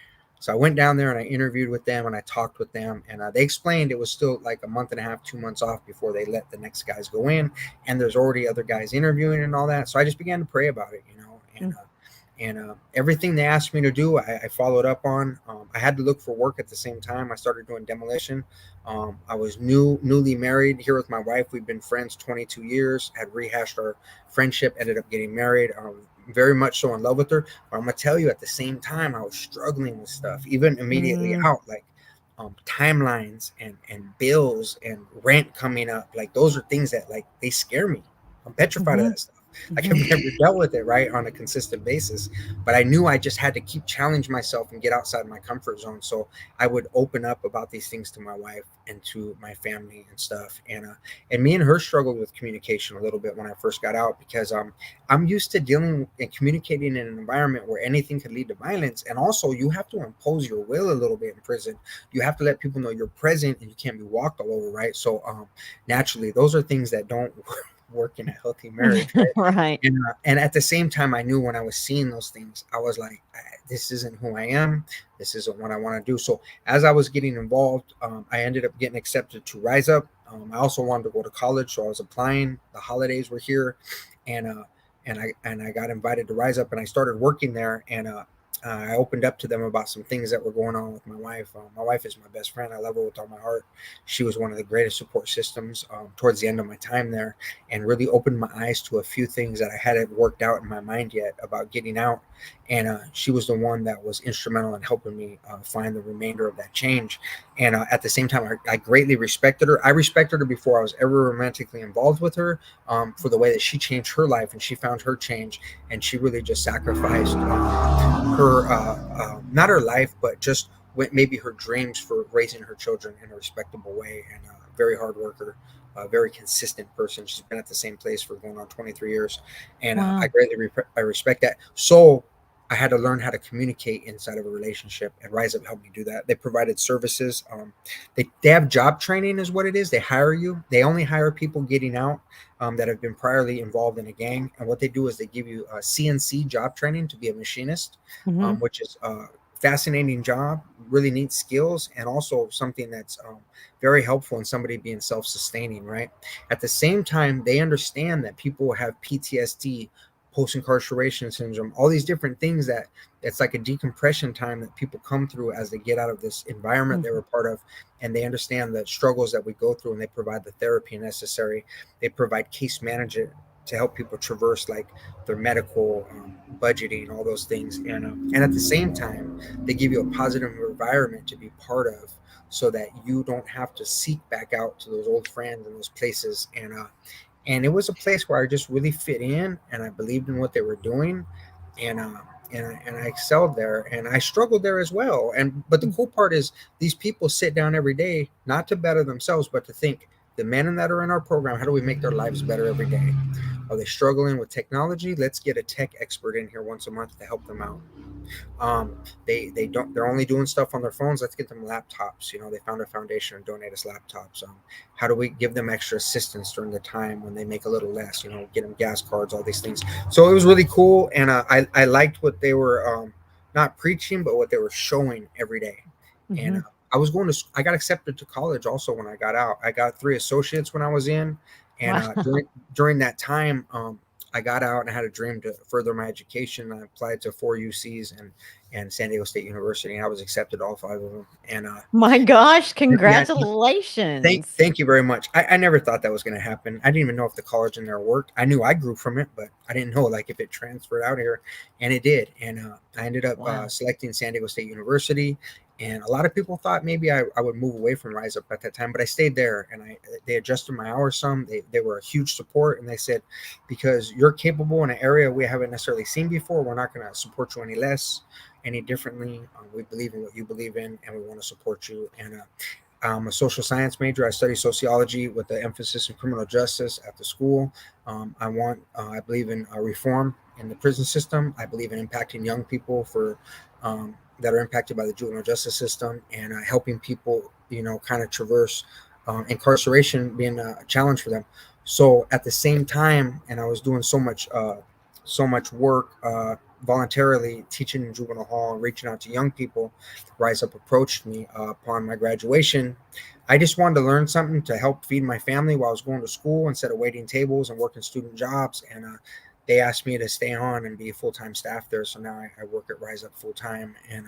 Speaker 3: So I went down there and I interviewed with them and I talked with them, and they explained it was still like a month and a half, 2 months off before they let the next guys go in, and there's already other guys interviewing and all that. So I just began to pray about it, and everything they asked me to do, I followed up on. I had to look for work at the same time. I started doing demolition. I was newly married here with my wife. We've been friends 22 years, had rehashed our friendship, ended up getting married. Very much so in love with her. But I'm going to tell you, at the same time, I was struggling with stuff, even immediately out, like timelines and bills and rent coming up. Like, those are things that, like, they scare me. I'm petrified of that stuff. Like, I've never dealt with it, right, on a consistent basis. But I knew I just had to keep challenging myself and get outside my comfort zone. So I would open up about these things to my wife and to my family and stuff. And me and her struggled with communication a little bit when I first got out, because I'm used to dealing and communicating in an environment where anything could lead to violence. And also, you have to impose your will a little bit in prison. You have to let people know you're present and you can't be walked all over, right? So naturally, those are things that don't work in a healthy marriage, right?
Speaker 1: Right.
Speaker 3: And at the same time, I knew when I was seeing those things, I was like, this isn't who I am. This isn't what I want to do. So as I was getting involved, I ended up getting accepted to Rise Up. I also wanted to go to college, so I was applying. The holidays were here, and I got invited to Rise Up, and I started working there. And I opened up to them about some things that were going on with my wife. My wife is my best friend. I love her with all my heart. She was one of the greatest support systems towards the end of my time there, and really opened my eyes to a few things that I hadn't worked out in my mind yet about getting out. And she was the one that was instrumental in helping me find the remainder of that change. And at the same time, I greatly respected her. I respected her before I was ever romantically involved with her, for the way that she changed her life and she found her change. And she really just sacrificed her not her life, but just maybe her dreams for raising her children in a respectable way, and a very hard worker, a very consistent person. She's been at the same place for going on 23 years, and I
Speaker 1: Wow.
Speaker 3: greatly I respect that. So I had to learn how to communicate inside of a relationship, and Rise Up helped me do that. They provided services. They have job training, is what it is. They hire you. They only hire people getting out that have been priorly involved in a gang. And what they do is they give you a CNC job training to be a machinist,
Speaker 1: Hmm.
Speaker 3: which is a fascinating job, really neat skills, and also something that's very helpful in somebody being self-sustaining, right? At the same time, they understand that people have PTSD, post-incarceration syndrome, all these different things that it's like a decompression time that people come through as they get out of this environment they were part of, and they understand the struggles that we go through, and they provide the therapy necessary. They provide case management to help people traverse like their medical budgeting, all those things, and at the same time, they give you a positive environment to be part of, so that you don't have to seek back out to those old friends and those places. And it was a place where I just really fit in, and I believed in what they were doing, and I excelled there, and I struggled there as well. And but the cool part is these people sit down every day not to better themselves, but to think, the men that are in our program, how do we make their lives better every day? Are they struggling with technology? Let's get a tech expert in here once a month to help them out. They're only doing stuff on their phones. Let's get them laptops. They found a foundation and donate us laptops. How do we give them extra assistance during the time when they make a little less? Get them gas cards, all these things. So it was really cool, and I liked what they were not preaching, but what they were showing every day. And I got accepted to college also when I got out. I got 3 associates when I was in, and
Speaker 1: Wow.
Speaker 3: during that time, I got out and I had a dream to further my education. I applied to 4 UCs and San Diego State University, and I was accepted all 5 of them. And
Speaker 1: My gosh,
Speaker 3: yeah,
Speaker 1: congratulations.
Speaker 3: thank you very much. I never thought that was going to happen. I didn't even know if the college in there worked. I knew I grew from it, but I didn't know like if it transferred out here, and it did. And I ended up
Speaker 1: Wow.
Speaker 3: selecting San Diego State University. And a lot of people thought maybe I would move away from Rise Up at that time, but I stayed there, and they adjusted my hours some. They were a huge support, and they said, because you're capable in an area we haven't necessarily seen before, we're not going to support you any less, any differently. We believe in what you believe in, and we want to support you. And I'm a social science major. I study sociology with the emphasis in criminal justice at the school. I believe in reform in the prison system. I believe in impacting young people that are impacted by the juvenile justice system, and helping people, kind of traverse incarceration being a challenge for them. So at the same time, and I was doing so much work voluntarily teaching in juvenile hall and reaching out to young people. Rise Up approached me upon my graduation. I just wanted to learn something to help feed my family while I was going to school instead of waiting tables and working student jobs. And they asked me to stay on and be a full-time staff there. So now I work at Rise Up full-time, and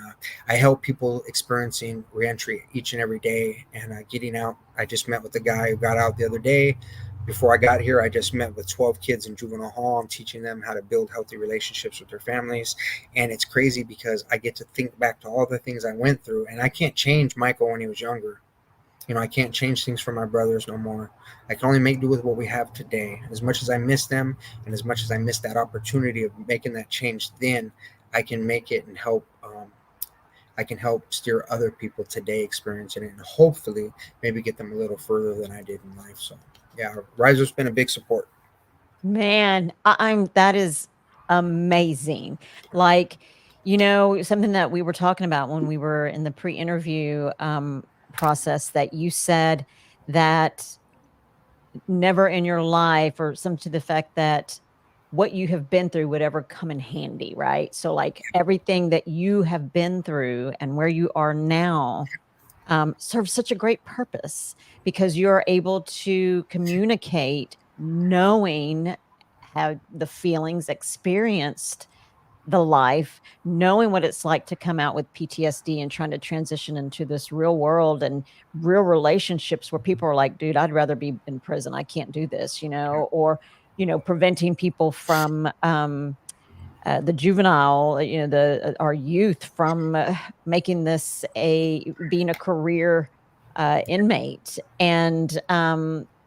Speaker 3: I help people experiencing reentry each and every day and getting out. I just met with the guy who got out the other day. Before I got here, I just met with 12 kids in juvenile hall. I'm teaching them how to build healthy relationships with their families. And it's crazy because I get to think back to all the things I went through, and I can't change Michael when he was younger. I can't change things for my brothers no more. I can only make do with what we have today. As much as I miss them, and as much as I miss that opportunity of making that change, then I can make it and help. I can help steer other people today experiencing it, and hopefully maybe get them a little further than I did in life. So yeah, Riser's been a big support.
Speaker 1: Man, I'm that is amazing. Like, something that we were talking about when we were in the pre-interview process, that you said that never in your life, or some to the fact that what you have been through would ever come in handy, right? So like everything that you have been through and where you are now serves such a great purpose, because you're able to communicate knowing how the feelings experienced, the life, knowing what it's like to come out with PTSD and trying to transition into this real world and real relationships where people are like, dude, I'd rather be in prison. I can't do this, or, preventing people from, the juvenile, our youth from making this being a career inmate. And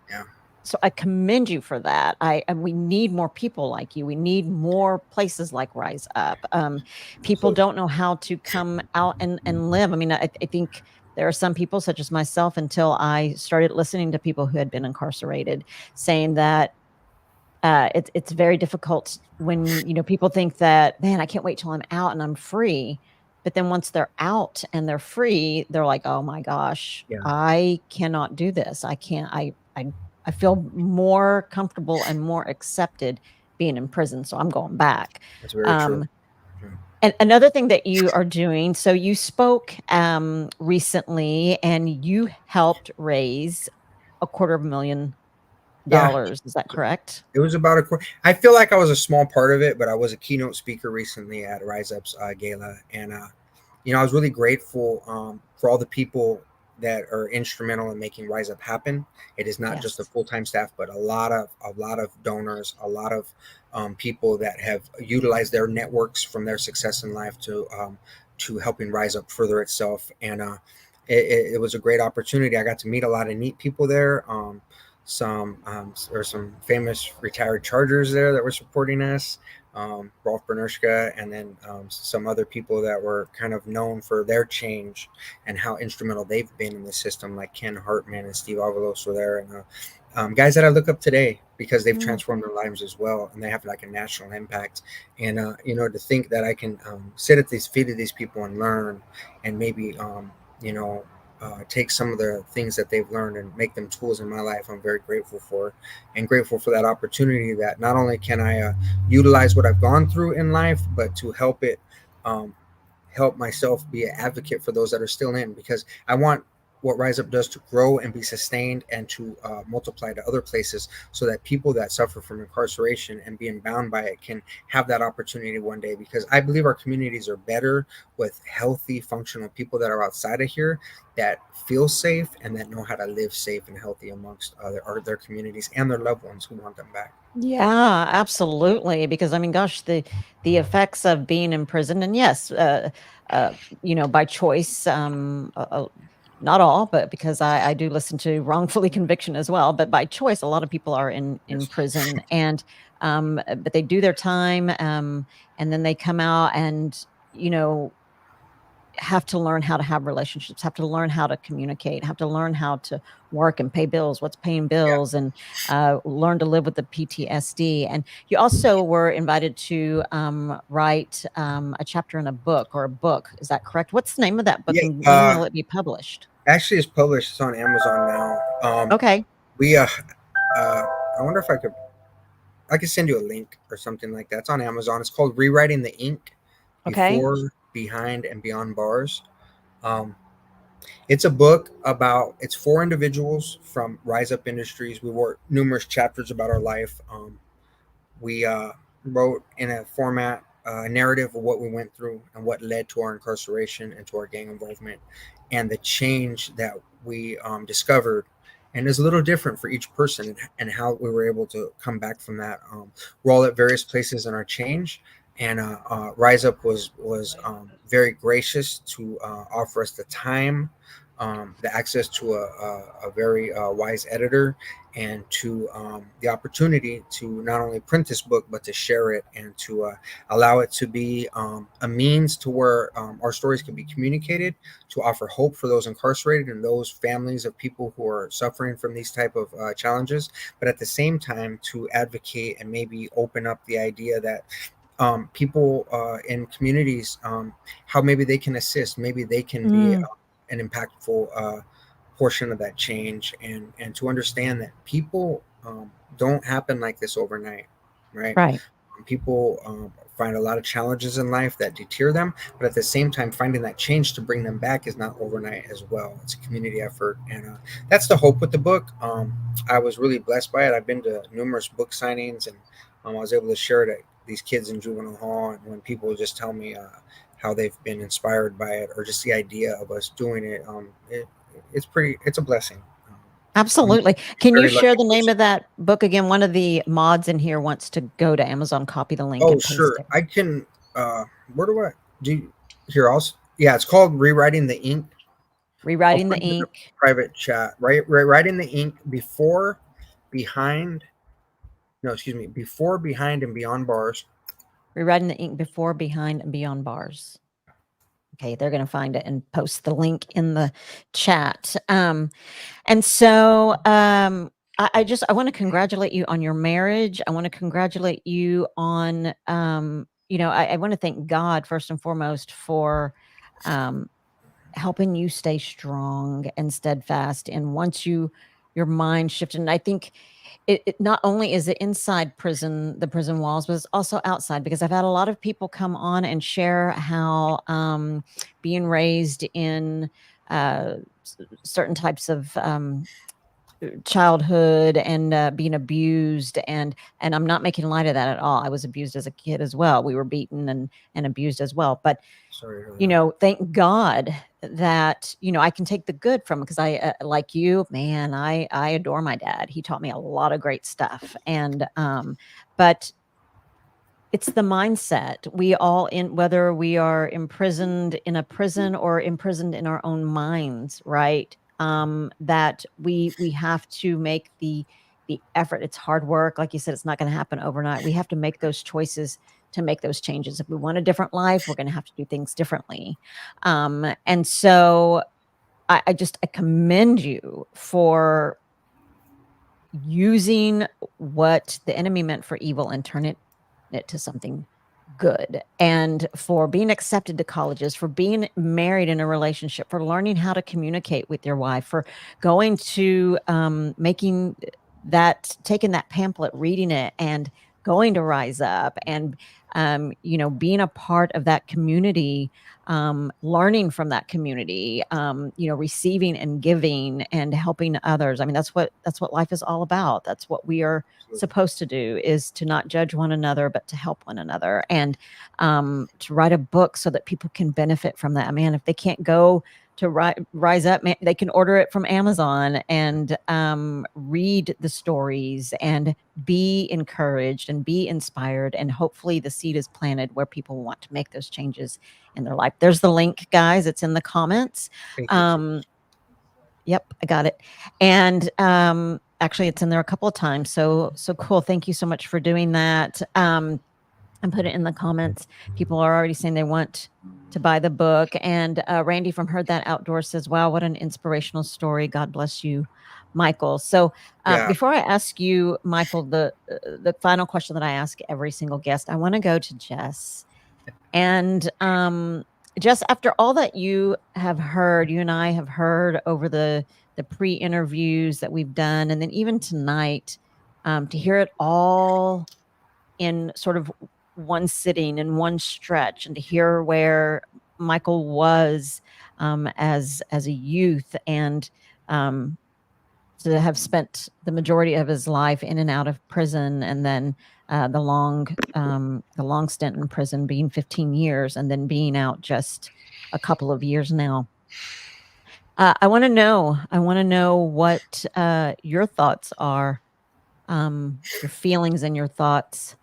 Speaker 3: Yeah.
Speaker 1: so I commend you for that. And we need more people like you. We need more places like Rise Up. People
Speaker 3: So
Speaker 1: don't know how to come out and live. I mean, I think there are some people, such as myself, until I started listening to people who had been incarcerated, saying that it's very difficult when people think that, man, I can't wait till I'm out and I'm free. But then once they're out and they're free, they're like, oh my gosh,
Speaker 3: yeah,
Speaker 1: I cannot do this. I can't. I feel more comfortable and more accepted being in prison, so I'm going back.
Speaker 3: that's very true.
Speaker 1: Um, and another thing that you are doing, so you spoke recently, and you helped raise
Speaker 3: Yeah,
Speaker 1: $250,000. Is that correct?
Speaker 3: it was about a quarter. I feel like I was a small part of it, but I was a keynote speaker recently at Rise Up's gala, and I was really grateful for all the people that are instrumental in making Rise Up happen. It is not just the
Speaker 1: Yes.
Speaker 3: full time staff, but a lot of donors, a lot of people that have utilized their networks from their success in life to helping Rise Up further itself, and it was a great opportunity. I got to meet a lot of neat people there. Some famous retired Chargers there that were supporting us, Rolf Bernershka, and then some other people that were kind of known for their change and how instrumental they've been in the system, like Ken Hartman and Steve Avalos were there, and guys that I look up today because they've
Speaker 1: Mm.
Speaker 3: transformed their lives as well, and they have like a national impact. And to think that I can sit at these feet of these people and learn, and maybe you know take some of the things that they've learned and make them tools in my life. I'm very grateful for, and grateful for that opportunity that not only can I utilize what I've gone through in life, but to um, help myself be an advocate for those that are still in, because I want what Rise Up does to grow and be sustained and to multiply to other places, so that people that suffer from incarceration and being bound by it can have that opportunity one day. Because I believe our communities are better with healthy, functional people that are outside of here, that feel safe and that know how to live safe and healthy amongst their communities and their loved ones who want them back.
Speaker 1: Yeah, absolutely. Because I mean, gosh, the effects of being in prison, and yes, by choice, not all, but because I do listen to wrongfully conviction as well, but by choice, a lot of people are in
Speaker 3: Yes.
Speaker 1: prison, and but they do their time, and then they come out and you know have to learn how to have relationships, have to learn how to communicate, have to learn how to work and pay bills, what's paying
Speaker 3: Yeah.
Speaker 1: bills, and learn to live with the PTSD. And you also were invited to write a chapter in a book, or a book. Is that correct? What's the name of that book,
Speaker 3: Yeah.
Speaker 1: and when will it be published?
Speaker 3: Actually, it's published. It's on Amazon now.
Speaker 1: Okay.
Speaker 3: We I wonder if I could send you a link or something like that. It's on Amazon. It's called Rewriting the Ink:
Speaker 1: Okay.
Speaker 3: Before, Behind, and Beyond Bars. Um, it's a book about, it's for individuals from Rise Up Industries. We wrote numerous chapters about our life. We wrote in a format, a narrative of what we went through and what led to our incarceration and to our gang involvement, and the change that we discovered. And it's a little different for each person, and how we were able to come back from that. We're all at various places in our change, and Rise Up was very gracious to offer us the time, the access to a very wise editor, and to the opportunity to not only print this book, but to share it, and to allow it to be a means to where our stories can be communicated, to offer hope for those incarcerated and those families of people who are suffering from these type of challenges, but at the same time to advocate and maybe open up the idea that people in communities, how maybe they can assist, maybe they can be
Speaker 1: Mm,
Speaker 3: an impactful portion of that change, and to understand that people don't happen like this overnight, right?
Speaker 1: right.
Speaker 3: People find a lot of challenges in life that deter them, but at the same time, finding that change to bring them back is not overnight as well. It's a community effort, and that's the hope with the book. I was really blessed by it. I've been to numerous book signings, and I was able to share it at these kids in juvenile hall, and when people just tell me how they've been inspired by it, or just the idea of us doing it, it's a blessing. I'm a
Speaker 1: Absolutely. Can you
Speaker 3: very
Speaker 1: share
Speaker 3: lucky
Speaker 1: the name
Speaker 3: person.
Speaker 1: of that book again? One of the mods in here wants to go to Amazon, copy the link,
Speaker 3: Oh,
Speaker 1: and paste
Speaker 3: sure.
Speaker 1: it.
Speaker 3: I can. Where do I do? Here, yeah, it's called Rewriting the Ink. I'll
Speaker 1: Rewriting
Speaker 3: put
Speaker 1: the
Speaker 3: it in the
Speaker 1: ink.
Speaker 3: private chat. Right, writing the ink before, Before, Behind, and Beyond Bars.
Speaker 1: Rewriting the Ink Before, Behind, and Beyond Bars. Okay, they're going to find it and post the link in the chat. And so I want to congratulate you on your marriage. I want to congratulate you on, I want to thank God first and foremost for helping you stay strong and steadfast. And once your mind shifted, and I think it not only is it inside the prison walls, but it's also outside, because I've had a lot of people come on and share how being raised in certain types of childhood and being abused, and I'm not making light of that at all. I was abused as a kid as well. We were beaten and abused as well. But
Speaker 3: Sorry to hear that.
Speaker 1: thank God that I can take the good from it, because I like you, man, I adore my dad. He taught me a lot of great stuff. And but it's the mindset. We all, whether we are imprisoned in a prison or imprisoned in our own minds, right? That we have to make the effort. It's hard work. Like you said, it's not going to happen overnight. We have to make those choices to make those changes. If we want a different life, we're going to have to do things differently. And so I commend you for using what the enemy meant for evil and turn it to something good, and for being accepted to colleges, for being married in a relationship, for learning how to communicate with your wife, for going to taking that pamphlet, reading it, and going to Rise Up, and being a part of that community, learning from that community, receiving and giving and helping others. I mean, that's what life is all about. That's what we are supposed to do, is to not judge one another, but to help one another, and to write a book so that people can benefit from that. Man, if they can't go to Rise Up, man, they can order it from Amazon and read the stories and be encouraged and be inspired, and hopefully the seed is planted where people want to make those changes in their life. There's the link, guys. It's in the comments.
Speaker 3: Thank you.
Speaker 1: Yep, I got it. And actually, it's in there a couple of times. So cool. Thank you so much for doing that. And put it in the comments. People are already saying they want to buy the book. And Randy from Heard That Outdoor says, wow, what an inspirational story. God bless you, Michael. So
Speaker 3: Yeah.
Speaker 1: before I ask you, Michael, the final question that I ask every single guest, I want to go to Jess. And Jess, after all that you and I have heard over the pre-interviews that we've done, and then even tonight, to hear it all in sort of one sitting, in one stretch, and to hear where Michael was as a youth, and to have spent the majority of his life in and out of prison, and then the long stint in prison being 15 years, and then being out just a couple of years now. I want to know what your thoughts are, your feelings and your thoughts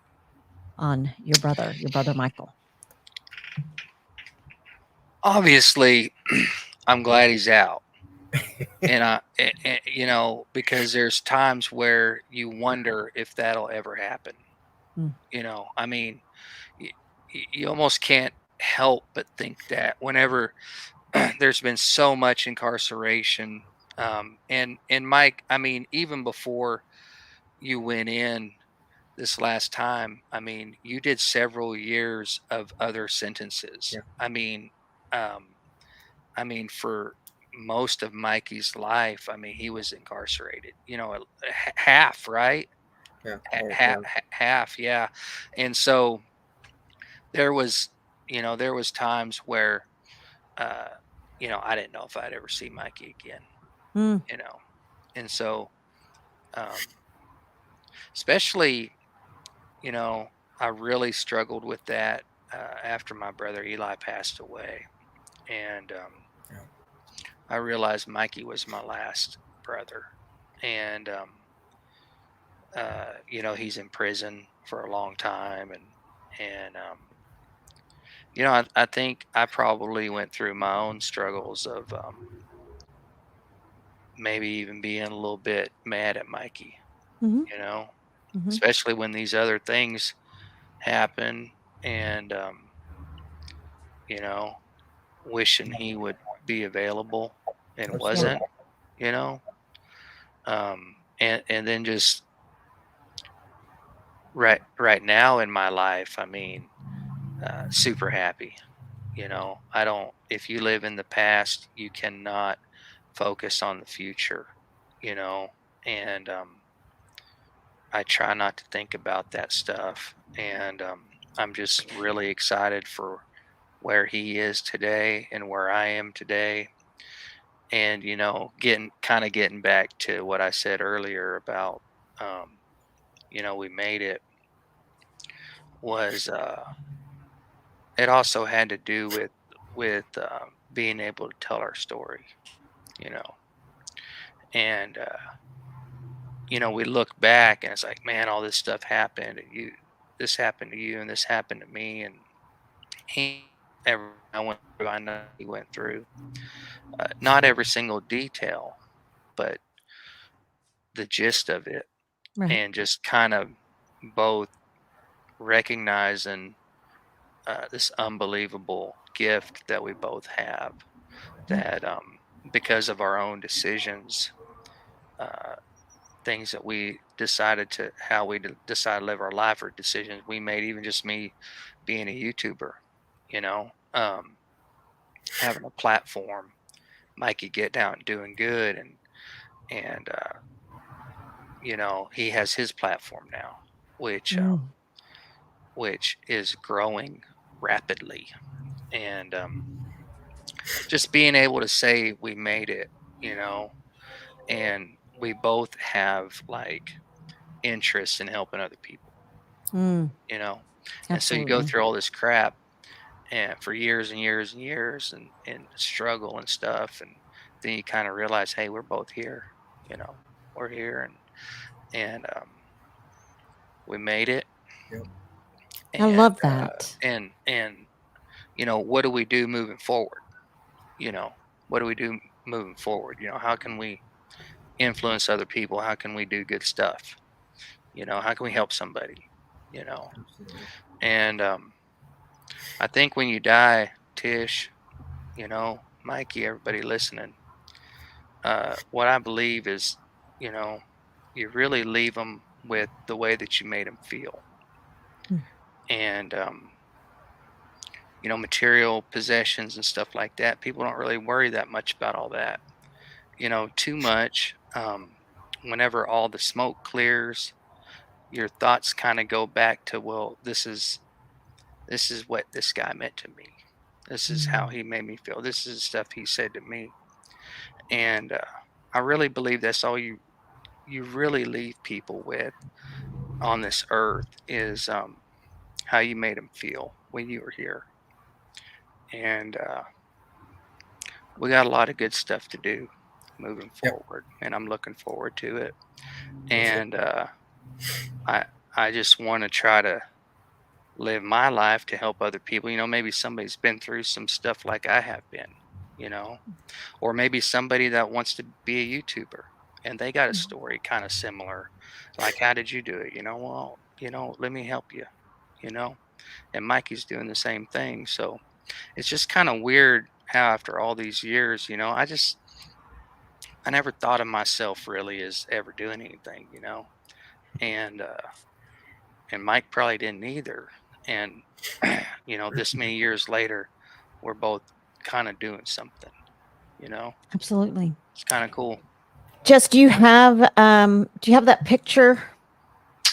Speaker 1: on your brother Michael.
Speaker 2: Obviously, I'm glad he's out. And because there's times where you wonder if that'll ever happen. I mean, you almost can't help but think that whenever there's been so much incarceration, and Mike, I mean, even before you went in this last time, I mean, you did several years of other sentences.
Speaker 3: Yeah.
Speaker 2: I mean, for most of Mikey's life, I mean, he was incarcerated, half, right?
Speaker 3: Yeah.
Speaker 2: Half. Yeah. And so there was times where, I didn't know if I'd ever see Mikey again, and so, especially, I really struggled with that after my brother Eli passed away, and I realized Mikey was my last brother, and he's in prison for a long time, and I think I probably went through my own struggles of maybe even being a little bit mad at Mikey,
Speaker 1: Mhm.
Speaker 2: you know,
Speaker 1: Mhm.
Speaker 2: especially when these other things happen, and you know, wishing he would be available and
Speaker 3: Absolutely.
Speaker 2: wasn't, you know. And then just right now in my life, I mean, super happy. I don't. If you live in the past, you cannot focus on the future. You know, and I try not to think about that stuff. And I'm just really excited for where he is today and where I am today. And getting back to what I said earlier about, um, we made it, was it also had to do with being able to tell our story, you know. And we look back and it's like, man, all this stuff happened, and this happened to you, and this happened to me, and he every I went through, I know he went through. Not every single detail, but the gist of it,
Speaker 1: Right.
Speaker 2: and just kind of both recognizing this unbelievable gift that we both have,
Speaker 1: Yeah.
Speaker 2: that because of our own decisions, uh, things that we decided to how we decide to live our life, or decisions we made, even just me being a YouTuber, you know, having a platform, Mikey getting out and doing good, and he has his platform now, which
Speaker 1: Mm.
Speaker 2: which is growing rapidly, and just being able to say we made it, you know, and we both have like interest in helping other people,
Speaker 1: Mm.
Speaker 2: you know. And so you go
Speaker 1: Absolutely.
Speaker 2: through all this crap, and for years and years and years, and struggle and stuff, and then you kind of realize, hey, we're both here, you know, we're here, and we made it.
Speaker 3: Yep.
Speaker 1: I
Speaker 2: And
Speaker 1: love that.
Speaker 2: what do we do moving forward? you know what do we do moving forward? How can we influence other people? How can we do good stuff? How can we help somebody? you know
Speaker 3: Absolutely.
Speaker 2: and I think when you die, Tish, Mikey, everybody listening, what I believe is, you know you really leave them with the way that you made them feel.
Speaker 1: Mm.
Speaker 2: And material possessions and stuff like that, people don't really worry that much about all that, too much. Whenever all the smoke clears, your thoughts kind of go back to, well, this is what this guy meant to me. This is how
Speaker 1: Mm.
Speaker 2: he made me feel. This is the stuff he said to me. And I really believe that's all you really leave people with on this earth, is how you made them feel when you were here. And we got a lot of good stuff to do moving
Speaker 3: Yep.
Speaker 2: forward, and I'm looking forward to it.
Speaker 3: Yes, sir.
Speaker 2: And I I just want to try to live my life to help other people. Maybe somebody's been through some stuff like I have been, you know, or maybe somebody that wants to be a YouTuber and they got a
Speaker 1: Mm.
Speaker 2: story kind of similar. Like, how did you do it? Well, let me help you, you know, and Mikey's doing the same thing. So it's just kind of weird how after all these years, I never thought of myself really as ever doing anything, and Mike probably didn't either. And this many years later, we're both kind of doing something. You know,
Speaker 1: Absolutely.
Speaker 2: it's kind of cool.
Speaker 1: Jess, do you have that picture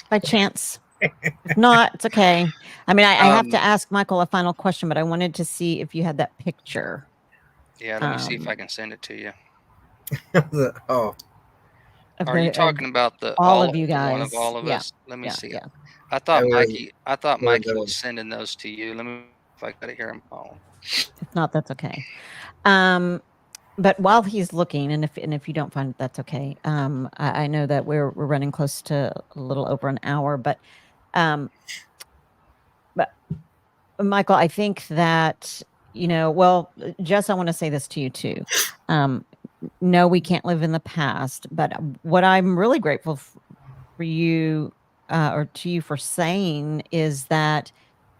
Speaker 1: by chance? If not, it's okay. I mean, I have to
Speaker 2: Um,
Speaker 1: ask Michael a final question, but I wanted to see if you had that picture.
Speaker 2: yeah, let me see if I can send it to you.
Speaker 3: Oh,
Speaker 1: Of
Speaker 2: Are you
Speaker 1: the of
Speaker 2: talking about the
Speaker 1: all of you
Speaker 2: the one of
Speaker 1: guys.
Speaker 2: all of
Speaker 1: Yeah.
Speaker 2: us? Let me
Speaker 1: Yeah.
Speaker 2: see.
Speaker 1: Yeah.
Speaker 3: it was
Speaker 2: I thought
Speaker 3: really
Speaker 2: Mikey
Speaker 3: good
Speaker 2: was
Speaker 3: one.
Speaker 2: sending those to you. Let me, if I got it here on my phone.
Speaker 1: If not, that's okay. But while he's looking, and if you don't find it, that's okay. I know that we're running close to a little over an hour, um, but Michael, I think that, well, Jess, I want to say this to you too. No, we can't live in the past, but what I'm really grateful for you or to you for saying is that,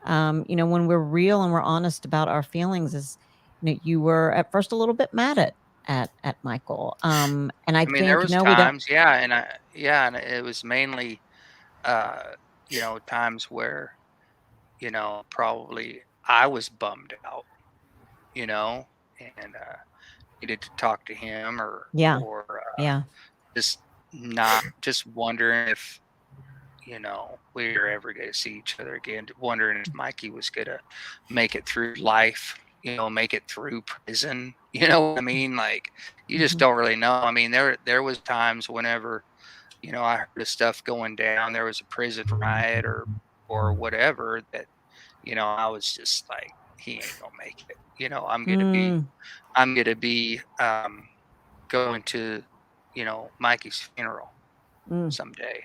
Speaker 1: when we're real and we're honest about our feelings is, you were at first a little bit mad at Michael. And I
Speaker 2: I mean, there
Speaker 1: think,
Speaker 2: was
Speaker 1: no, we don't.
Speaker 2: times, and it was mainly, uh, times where, probably I was bummed out, you know, and needed to talk to him,
Speaker 1: Yeah.
Speaker 2: or
Speaker 1: Yeah.
Speaker 2: just not just wondering if, we were ever going to see each other again. Wondering if Mikey was going to make it through life, make it through prison. You know what I mean? Like, you just
Speaker 1: Mhm.
Speaker 2: don't really know. I mean, there was times whenever, I heard of stuff going down. There was a prison riot or whatever that, I was just like, he ain't gonna make it.
Speaker 1: Mm,
Speaker 2: I'm gonna be going to, Mikey's funeral
Speaker 1: mm,
Speaker 2: someday.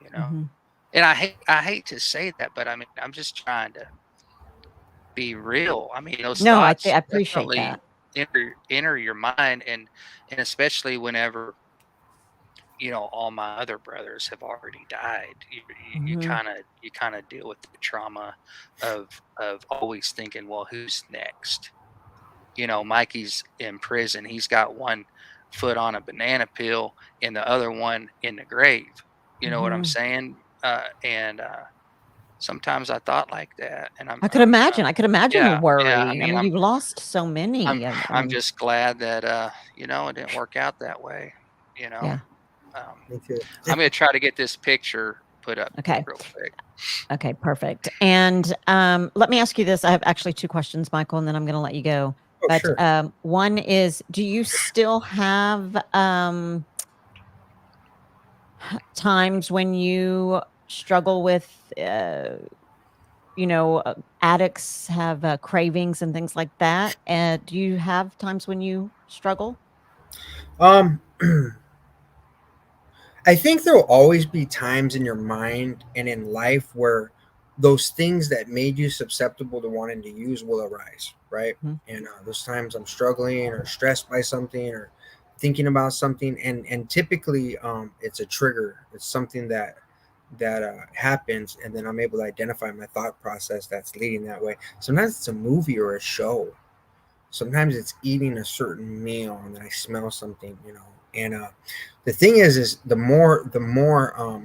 Speaker 2: You know,
Speaker 1: mhm.
Speaker 2: and I hate to say that, but I mean, I'm just trying to be real. I mean, those
Speaker 1: No, I
Speaker 2: thoughts
Speaker 1: appreciate
Speaker 2: definitely
Speaker 1: that.
Speaker 2: enter your mind, and especially whenever, all my other brothers have already died. You
Speaker 1: Mhm.
Speaker 2: kind of deal with the trauma of always thinking, well, who's next? Mikey's in prison. He's got one foot on a banana peel and the other one in the grave. You know what I'm
Speaker 1: Mhm.
Speaker 2: saying? And sometimes I thought like that, and
Speaker 1: I could imagine. I could imagine the
Speaker 2: yeah. I
Speaker 1: worry. I
Speaker 2: mean,
Speaker 1: mean, you've lost so many. I
Speaker 2: I'm
Speaker 1: mean,
Speaker 2: just glad that it didn't work out that way. You know,
Speaker 1: yeah.
Speaker 2: um,
Speaker 3: Me too.
Speaker 2: I'm gonna try to get this picture put up
Speaker 1: Okay.
Speaker 2: real quick.
Speaker 1: Okay, perfect. And let me ask you this. I have actually two questions, Michael, and then I'm going to let you go.
Speaker 3: Oh,
Speaker 1: But
Speaker 3: sure.
Speaker 1: one is, do you still have times when you struggle with, addicts have cravings and things like that? And do you have times when you struggle?
Speaker 3: Um, I think there'll always be times in your mind and in life where those things that made you susceptible to wanting to use will arise, right?
Speaker 1: Mhm.
Speaker 3: And those times I'm struggling or stressed by something or thinking about something, and typically it's a trigger. It's something that happens, and then I'm able to identify my thought process that's leading that way. Sometimes it's a movie or a show. Sometimes it's eating a certain meal and then I smell something, and the thing is the more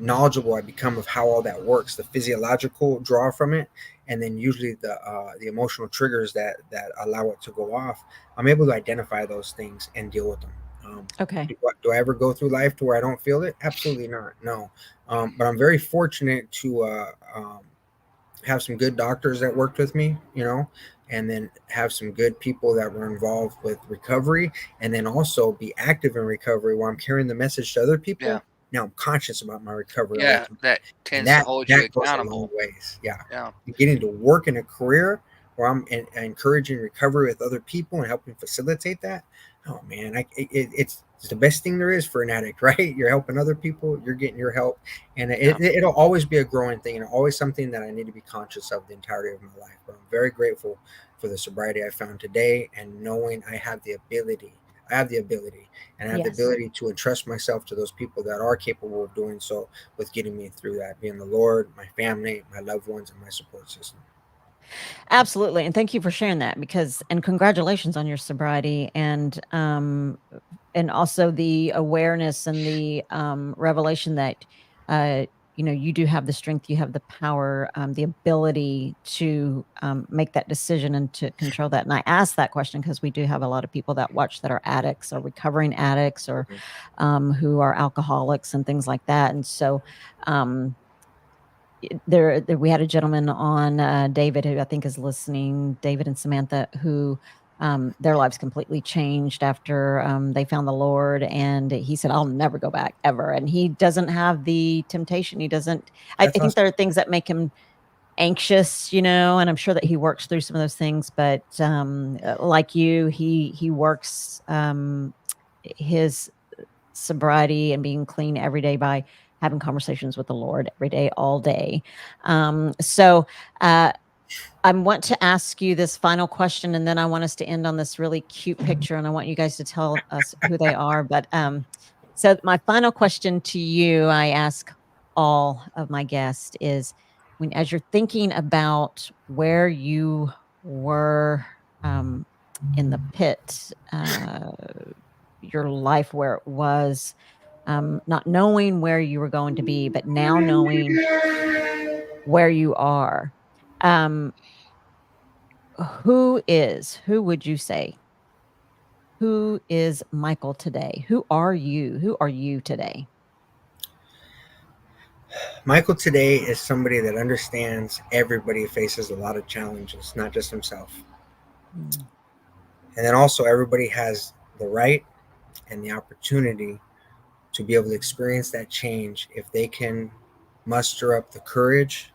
Speaker 3: knowledgeable I become of how all that works, the physiological draw from it, and then usually the emotional triggers that allow it to go off, I'm able to identify those things and deal with them.
Speaker 1: Okay.
Speaker 3: Do I ever go through life to where I don't feel it? Absolutely not. No. But I'm very fortunate to have some good doctors that worked with me, and then have some good people that were involved with recovery, and then also be active in recovery while I'm carrying the message to other
Speaker 2: Yeah,
Speaker 3: people. Now I'm conscious about my recovery all the
Speaker 2: yeah,
Speaker 3: time,
Speaker 2: that
Speaker 3: and
Speaker 2: tends to
Speaker 3: that
Speaker 2: hold you
Speaker 3: that goes a long
Speaker 2: accountable.
Speaker 3: ways. Yeah,
Speaker 2: Yeah,
Speaker 3: getting to work in a career where I'm encouraging recovery with other people and helping facilitate that. Oh man, it's the best thing there is for an addict, right? You're helping other people, you're getting your help, and
Speaker 2: yeah.
Speaker 3: it'll always be a growing thing and always something that I need to be conscious of the entirety of my life. But I'm very grateful for the sobriety I found today, and knowing I have the ability, and I have the
Speaker 1: Yes.
Speaker 3: ability to entrust myself to those people that are capable of doing so, with getting me through that, being the Lord, my family, my loved ones, and my support system.
Speaker 1: Absolutely. And thank you for sharing that and congratulations on your sobriety and also the awareness and the revelation that, uh, you do have the strength, you have the power, the ability to make that decision and to control that. And I asked that question because we do have a lot of people that watch that are addicts or recovering addicts or
Speaker 3: Mhm.
Speaker 1: who are alcoholics and things like that. And so, um, there we had a gentleman on, David, who I think is listening, David and Samantha, who, their lives completely changed after, they found the Lord, and he said, "I'll never go back ever," and he doesn't have the temptation, he doesn't I
Speaker 3: That's
Speaker 1: think there
Speaker 3: awesome.
Speaker 1: are things that make him anxious, and I'm sure that he works through some of those things, but, like you, he works, his sobriety and being clean every day by having conversations with the Lord every day, all day. So uh, I want to ask you this final question, and then I want us to end on this really cute picture, and I want you guys to tell us who they are. But so my final question to you, I ask all of my guests is as you're thinking about where you were in the pit, your life where it was, not knowing where you were going to be, but now knowing where you are. Who would you say? Who is Michael today? Who are you? Who are you today?
Speaker 3: Michael today is somebody that understands everybody faces a lot of challenges, not just himself.
Speaker 1: Mm.
Speaker 3: And then also everybody has the right and the opportunity to be able to experience that change if they can muster up the courage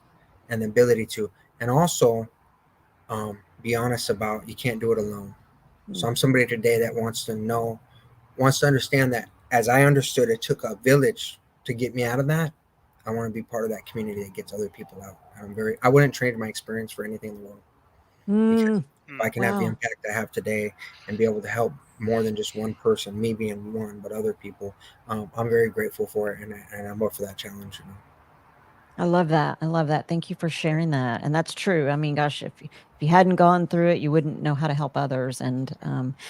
Speaker 3: and the ability to. And also be honest about you can't do it alone. So I'm somebody today that wants to understand that as I understood it took a village to get me out of that. I want to be part of that community that gets other people out. I wouldn't trade my experience for anything in the world. Because if I can have the
Speaker 1: Wow.
Speaker 3: impact I have today and be able to help more than just one person, me being one, but other people, I'm very grateful for it, and I'm up for that challenge.
Speaker 1: I love that. I love that. Thank you for sharing that. And that's true. I mean, gosh, if you hadn't gone through it, you wouldn't know how to help others. And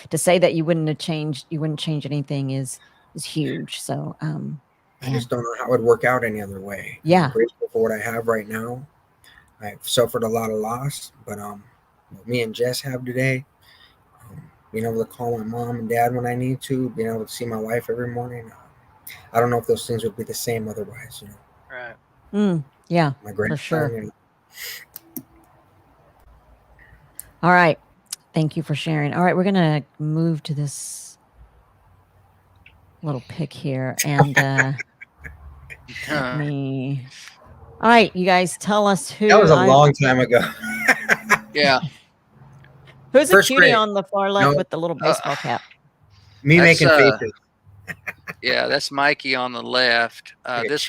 Speaker 1: to say that you wouldn't change anything is huge. So,
Speaker 3: I just don't know how it would work out any other way.
Speaker 1: Yeah.
Speaker 3: I'm grateful for what I have right now. I've suffered a lot of loss, but what me and Jess have today, being able to call my mom and dad when I need to, being able to see my wife every morning. I don't know if those things would be the same otherwise.
Speaker 2: Right.
Speaker 1: Yeah,
Speaker 3: My
Speaker 1: for sure.
Speaker 3: grandson.
Speaker 1: All right. Thank you for sharing. All right, we're gonna move to this little pic here, and let me. All right, you guys, tell us who.
Speaker 3: That was a long time ago.
Speaker 2: Yeah.
Speaker 1: Who's the
Speaker 3: First
Speaker 1: cutie
Speaker 3: grade.
Speaker 1: on the far left
Speaker 3: No.
Speaker 1: with the little baseball cap?
Speaker 3: Me
Speaker 2: That's,
Speaker 3: making faces.
Speaker 2: Yeah, that's Mikey on the left.
Speaker 3: Like a
Speaker 2: This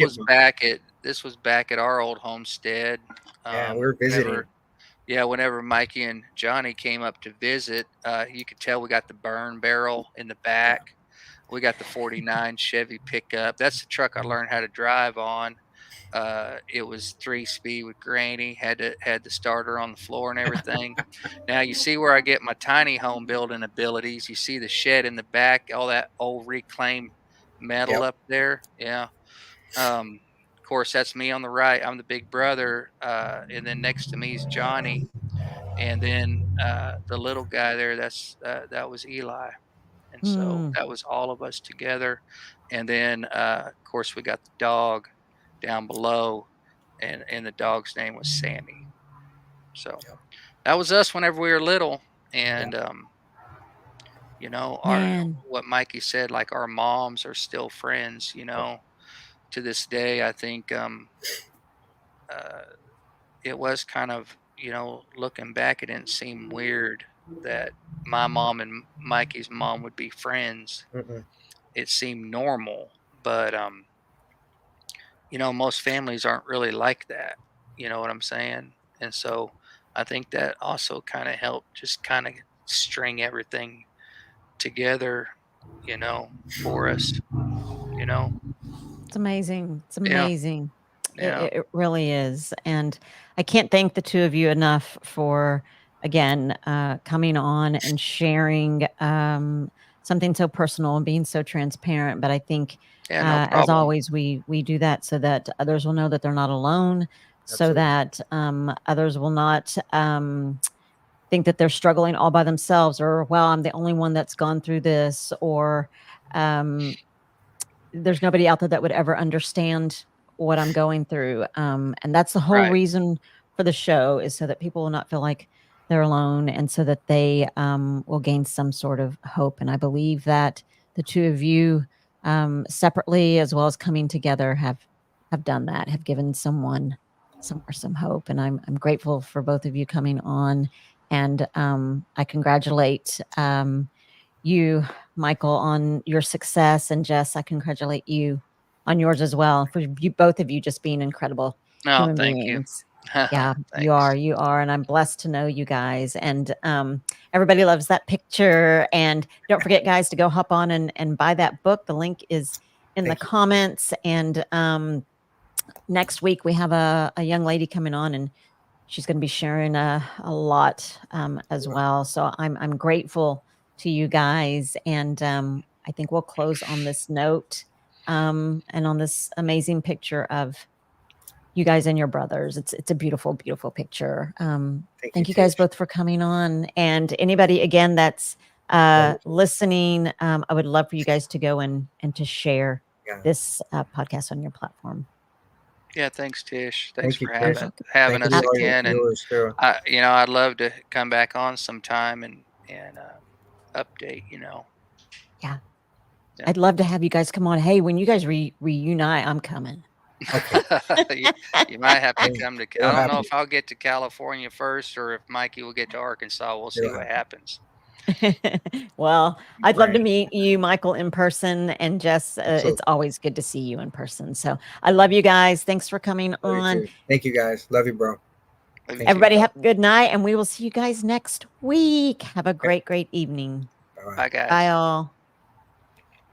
Speaker 2: was back at our old homestead.
Speaker 3: Yeah, we're visiting.
Speaker 2: Whenever Mikey and Johnny came up to visit, you could tell we got the burn barrel in the back. We got the 49 Chevy pickup. That's the truck I learned how to drive on. It was 3-speed with granny, had the starter on the floor and everything. Now you see where I get my tiny home building abilities. You see the shed in the back, all that old reclaimed metal
Speaker 3: Yep.
Speaker 2: up there. Yeah. Of course, that's me on the right. I'm the big brother, and then next to me is Johnny, and then the little guy there. That was Eli, and so that was all of us together. And then, of course, we got the dog down below, and the dog's name was Sammy. So
Speaker 3: Yep.
Speaker 2: that was us whenever we were little, and
Speaker 3: Yep.
Speaker 2: our
Speaker 1: Man.
Speaker 2: what Mikey said, like our moms are still friends. To this day, I think uh, it was kind of, looking back, it didn't seem weird that my mom and Mikey's mom would be friends.
Speaker 3: Mm-mm.
Speaker 2: It seemed normal, but most families aren't really like that. You know what I'm saying? And so I think that also kind of helped just kind of string everything together, for us, you know.
Speaker 1: It's amazing. It's
Speaker 2: Yeah,
Speaker 1: amazing.
Speaker 2: yeah,
Speaker 1: It really is. And I can't thank the two of you enough for, again, coming on and sharing something so personal and being so transparent. But I think,
Speaker 2: yeah, no
Speaker 1: as
Speaker 2: problem.
Speaker 1: always, we do that so that others will know that they're not alone, so
Speaker 3: Absolutely.
Speaker 1: that others will not think that they're struggling all by themselves, or, well, I'm the only one that's gone through this, or there's nobody out there that would ever understand what I'm going through. And that's the whole
Speaker 2: Right.
Speaker 1: reason for the show, is so that people will not feel like they're alone, and so that they will gain some sort of hope. And I believe that the two of you, separately as well as coming together, have done that, have given someone somewhere some hope. And I'm grateful for both of you coming on. And I congratulate you, Michael, on your success, and Jess, I congratulate you on yours as well, for you, both of you, just being incredible
Speaker 2: No,
Speaker 1: human
Speaker 2: thank you.
Speaker 1: beings. Yeah,
Speaker 2: Thanks.
Speaker 1: you are, and I'm blessed to know you guys. And everybody loves that picture. And don't forget, guys, to go hop on and buy that book. The link is in the
Speaker 3: Thank you.
Speaker 1: comments. And next week we have a young lady coming on, and she's going to be sharing a lot as well. So I'm grateful to you guys, and I think we'll close on this note and on this amazing picture of you guys and your brothers. It's a beautiful, beautiful picture. Thank you guys
Speaker 3: Tish.
Speaker 1: both for coming on, and anybody again that's listening, I would love for you guys to go and to share this podcast on your platform.
Speaker 2: Yeah, thanks, Tish. Thanks
Speaker 3: Thank you,
Speaker 2: for
Speaker 3: Tish.
Speaker 2: having
Speaker 3: Thank
Speaker 2: us
Speaker 3: you, all your
Speaker 2: again. And
Speaker 3: viewers, too.
Speaker 2: I'd love to come back on sometime and update.
Speaker 1: Yeah.
Speaker 2: Yeah.
Speaker 1: I'd love to have you guys come on. Hey, when you guys reunite, I'm coming.
Speaker 3: Okay.
Speaker 2: you might have to come to.
Speaker 3: It'll
Speaker 2: I don't know
Speaker 3: happen.
Speaker 2: if I'll get to California first or if Mikey will get to Arkansas. We'll see
Speaker 3: It'll
Speaker 2: what
Speaker 3: happen.
Speaker 2: happens.
Speaker 1: Well, I'd love to
Speaker 3: Right.
Speaker 1: meet you, Michael, in person, and Jess. It's
Speaker 3: Absolutely.
Speaker 1: always good to see you in person. So I love you guys. Thanks for coming
Speaker 3: Love you
Speaker 1: on.
Speaker 3: too. Thank you, guys. Love you, bro.
Speaker 2: Thank you.
Speaker 1: Everybody have a good night, and we will see you guys next week. Have a great, great evening.
Speaker 3: Bye-bye.
Speaker 2: Bye, guys.
Speaker 1: Bye, all.